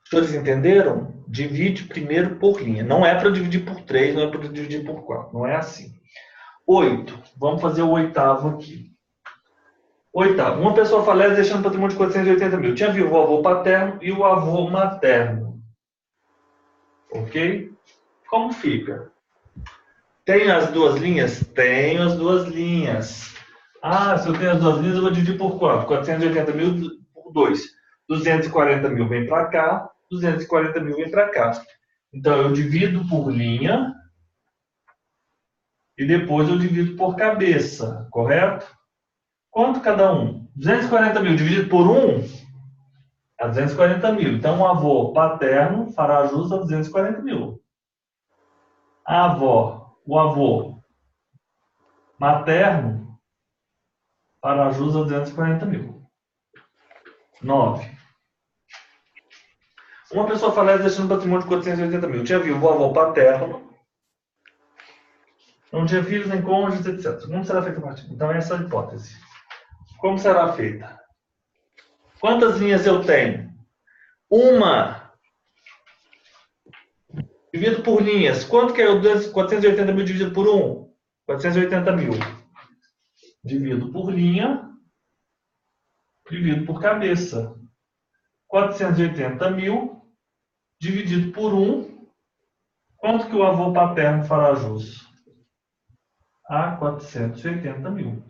Os senhores entenderam? Divide primeiro por linha. Não é para dividir por 3, não é para dividir por 4. Não é assim. 8. Vamos fazer o oitavo aqui. Oitavo. Uma pessoa falece deixando patrimônio de 480 mil. Tinha vivo o avô paterno e o avô materno. Ok? Como fica? Tem as duas linhas? Tenho as duas linhas. Ah, se eu tenho as duas linhas, eu vou dividir por quanto? 480 mil por 2. 240 mil vem para cá, 240 mil vem para cá. Então, eu divido por linha e depois eu divido por cabeça, correto? Quanto cada um? 240 mil dividido por 1 é 240 mil. Então, o avô paterno fará jus a 240 mil. A avó, o avô materno fará jus a 240 mil. 9. Uma pessoa falece deixando um patrimônio de 480 mil. Tinha vivo o avô paterno, não tinha filhos nem cônjuges, etc. Como será feita a partilha? Então, essa é a hipótese. Como será feita? Quantas linhas eu tenho? Uma. Dividido por linhas. Quanto que é o 480 mil dividido por 1? 480 mil. Divido por linha. Divido por cabeça. 480 mil dividido por 1. Quanto que o avô paterno fará jus? A 480 mil.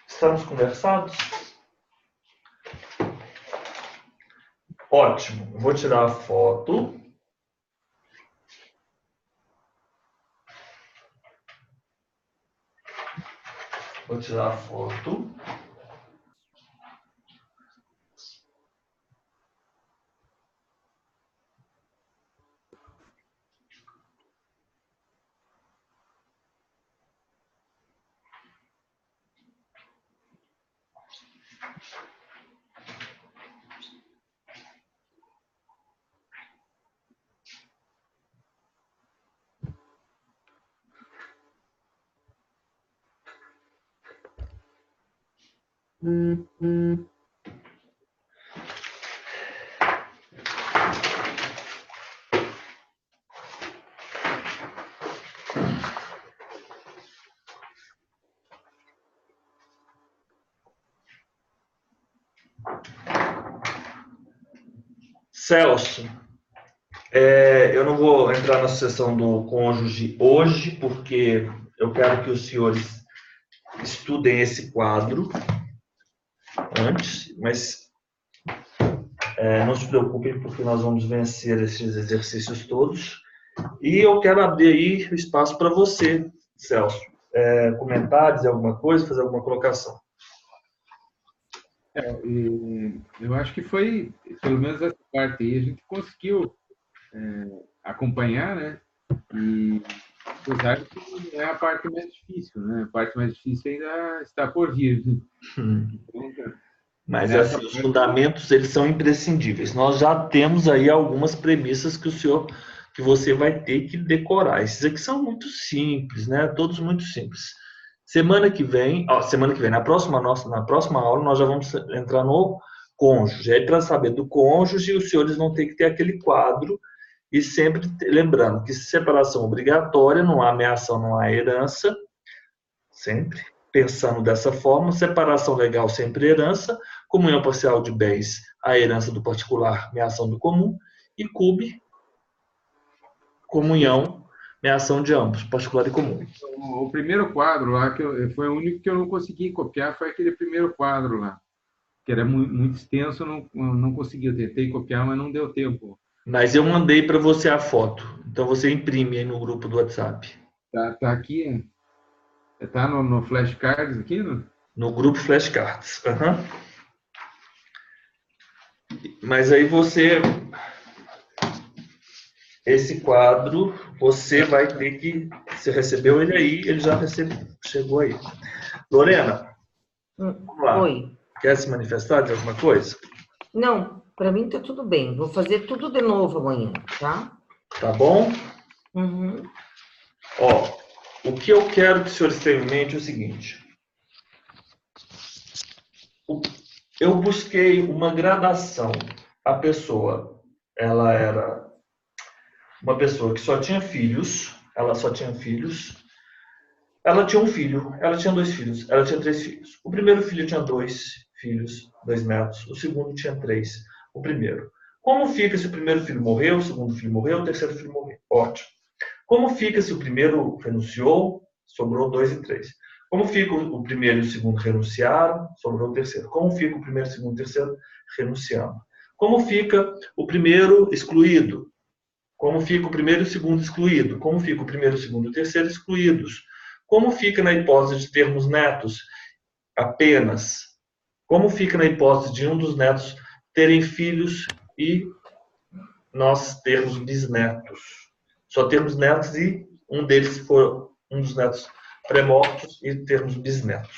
Estamos conversados? Ótimo. Vou tirar a foto. Vou tirar a foto. Celso, eu não vou entrar na sucessão do cônjuge hoje, porque eu quero que os senhores estudem esse quadro antes, mas não se preocupem, porque nós vamos vencer esses exercícios todos. E eu quero abrir aí o espaço para você, Celso, comentar, dizer alguma coisa, fazer alguma colocação. Eu acho que foi, pelo menos essa parte aí, a gente conseguiu acompanhar, né? E apesar de que não é a parte mais difícil, né? A parte mais difícil ainda está por vir. Mas assim, os fundamentos, eles são imprescindíveis. Nós já temos aí algumas premissas que você vai ter que decorar. Esses aqui são muito simples, né? Todos muito simples. Semana que vem, na próxima aula, nós já vamos entrar no cônjuge. Aí, para saber do cônjuge, os senhores vão ter que ter aquele quadro e sempre lembrando que separação obrigatória, não há ameação, não há herança, sempre pensando dessa forma, separação legal, sempre herança, comunhão parcial de bens, a herança do particular, ameação do comum, e CUB, comunhão, ameação de ambos, particular e comum. O primeiro quadro lá, foi o único que eu não consegui copiar, foi aquele primeiro quadro lá. que era muito extenso, eu não consegui. Eu tentei copiar, mas não deu tempo. Mas eu mandei para você a foto. Então você imprime aí no grupo do WhatsApp. Tá aqui, tá no flashcards aqui, não? No grupo Flashcards. Uhum. Mas aí esse quadro, você vai ter que... Você recebeu ele aí, ele já chegou aí. Lorena, vamos lá. Oi. Quer se manifestar de alguma coisa? Não, para mim tá tudo bem. Vou fazer tudo de novo amanhã, tá? Tá bom? Uhum. Ó, o que eu quero que os senhores tenham em mente é o seguinte. Eu busquei uma gradação. A pessoa, ela era uma pessoa que só tinha filhos, ela só tinha filhos. Ela tinha um filho, ela tinha 2 filhos, ela tinha 3 filhos. O primeiro filho tinha 2 filhos, 2 netos. O segundo tinha 3. O primeiro. Como fica se o primeiro filho morreu, o segundo filho morreu, o terceiro filho morreu? Ótimo. Como fica se o primeiro renunciou, sobrou 2 e 3? Como fica o primeiro e o segundo renunciaram, sobrou o terceiro? Como fica o primeiro, o segundo e o terceiro renunciando? Como fica o primeiro excluído? Como fica o primeiro e o segundo excluído? Como fica o primeiro, o segundo e o terceiro excluídos? Como fica na hipótese de termos netos apenas? Como fica na hipótese de um dos netos terem filhos e nós termos bisnetos? Só termos netos e um deles for um dos netos pré-mortos e termos bisnetos.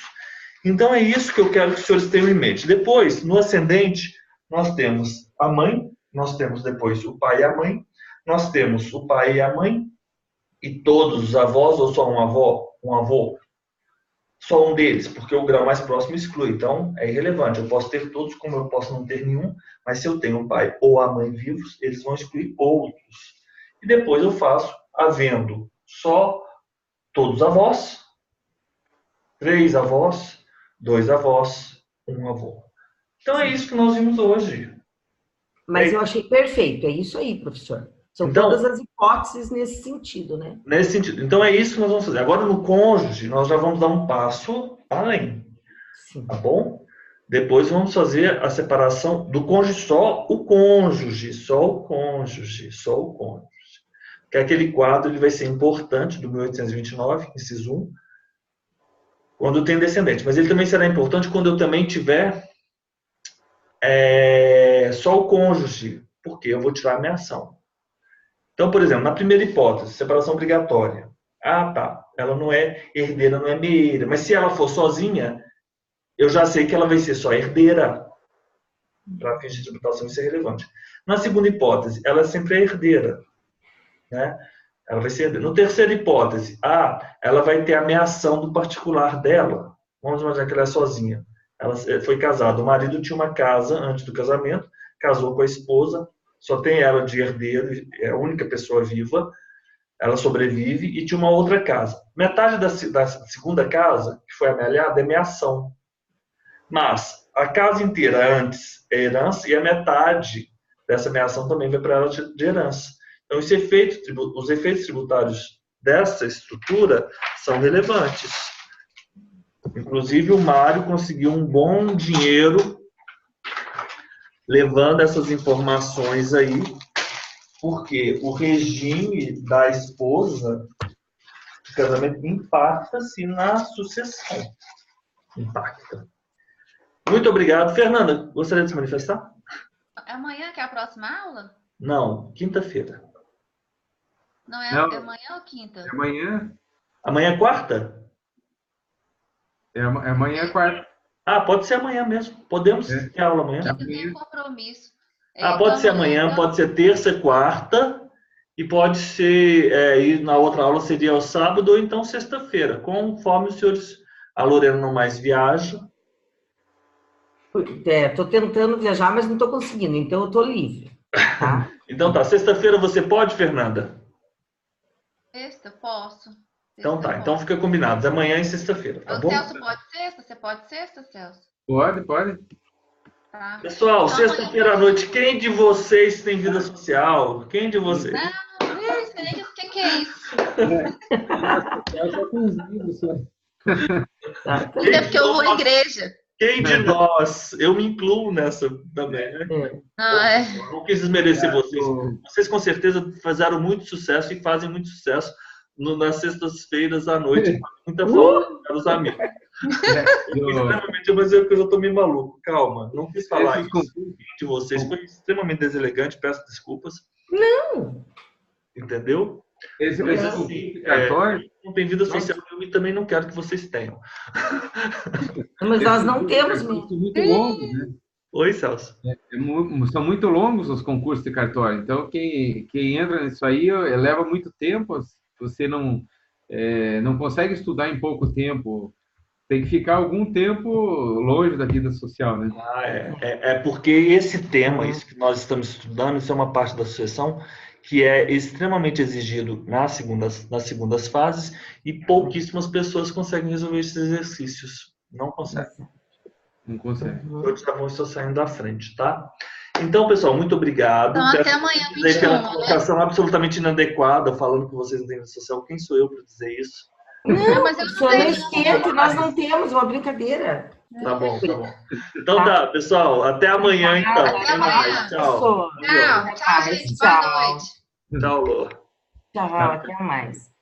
Então é isso que eu quero que os senhores tenham em mente. Depois, no ascendente, nós temos a mãe, nós temos depois o pai e a mãe, nós temos o pai e a mãe, e todos os avós, ou só um avô, só um deles, porque o grau mais próximo exclui, então é irrelevante. Eu posso ter todos, como eu posso não ter nenhum, mas se eu tenho o pai ou a mãe vivos, eles vão excluir outros. E depois eu faço, havendo só todos avós, 3 avós, 2 avós, 1 avô. Então é isso que nós vimos hoje. Mas eu achei perfeito, é isso aí, professor. São então, todas as hipóteses nesse sentido, né? Nesse sentido. Então é isso que nós vamos fazer. Agora no cônjuge, nós já vamos dar um passo além. Sim. Tá bom? Depois vamos fazer a separação do cônjuge, só o cônjuge, só o cônjuge, só o cônjuge. Que aquele quadro ele vai ser importante do 1829, inciso 1, quando tem descendente. Mas ele também será importante quando eu também tiver só o cônjuge, porque eu vou tirar a minha ação. Então, por exemplo, na primeira hipótese, separação obrigatória. Ah, tá. Ela não é herdeira, não é meieira. Mas se ela for sozinha, eu já sei que ela vai ser só herdeira. Para fins de tributação, isso é relevante. Na segunda hipótese, ela sempre é herdeira. Né? Ela vai ser herdeira. Na terceira hipótese, ela vai ter a ameação do particular dela. Vamos imaginar que ela é sozinha. Ela foi casada. O marido tinha uma casa antes do casamento, casou com a esposa, só tem ela de herdeiro, é a única pessoa viva, ela sobrevive e tinha uma outra casa. Metade da segunda casa, que foi amealhada, é meação. Mas a casa inteira antes é herança e a metade dessa meação também vai para ela de herança. Então, os efeitos tributários dessa estrutura são relevantes. Inclusive, o Mário conseguiu um bom dinheiro levando essas informações aí, porque o regime da esposa de casamento impacta-se na sucessão. Impacta. Muito obrigado. Fernanda, gostaria de se manifestar? Amanhã que é a próxima aula? Não, quinta-feira. Não, é amanhã ou quinta? É amanhã. Amanhã é quarta? Amanhã é quarta. Pode ser amanhã mesmo. Podemos ter aula amanhã. Eu tenho compromisso. Pode ser amanhã, então... pode ser terça e quarta, e pode ser, e na outra aula seria o sábado, ou então sexta-feira, conforme os senhores, a Lorena não mais viaja. Estou tentando viajar, mas não estou conseguindo, então eu estou livre. Tá? Então tá, sexta-feira você pode, Fernanda? Sexta, posso. Então tá, então fica combinado, amanhã e sexta-feira, tá bom? Celso pode sexta? Você pode sexta, Celso? Pode. Tá. Pessoal, sexta-feira à noite, quem de vocês tem vida social? Quem de vocês? Não, o que é isso? Eu só com os livros. É porque eu vou à igreja. Quem de nós, eu me incluo nessa também, né? Não, Não quis desmerecer vocês. Vocês com certeza fizeram muito sucesso e fazem muito sucesso nas sextas-feiras à noite. Muita falta os amigos. Mas eu já tô meio maluco. Calma, não quis falar isso de vocês. Foi extremamente deselegante, peço desculpas. Não! Entendeu? Mas assim, cartório não tem vida social, eu também não quero que vocês tenham. Mas nós não temos mesmo. Muito longos, né? Oi, Celso. São muito longos os concursos de cartório. Então, quem entra nisso aí leva muito tempo. Você não consegue estudar em pouco tempo. Tem que ficar algum tempo longe da vida social, né? É porque esse tema, isso que nós estamos estudando, isso é uma parte da sucessão que é extremamente exigido nas segundas fases e pouquíssimas pessoas conseguem resolver esses exercícios. Não conseguem. Não consegue. Todos já vão estar saindo da frente, tá? Então, pessoal, muito obrigado. Então, até amanhã, 21, pela colocação absolutamente inadequada, falando que vocês não têm vida social. Quem sou eu para dizer isso? Não, mas eu não esquento, nós não temos uma brincadeira. Tá bom. Então tá, pessoal, até amanhã então. Até mais. Tchau. Tchau, gente. Boa noite. Tchau, Lô. Tchau, até mais.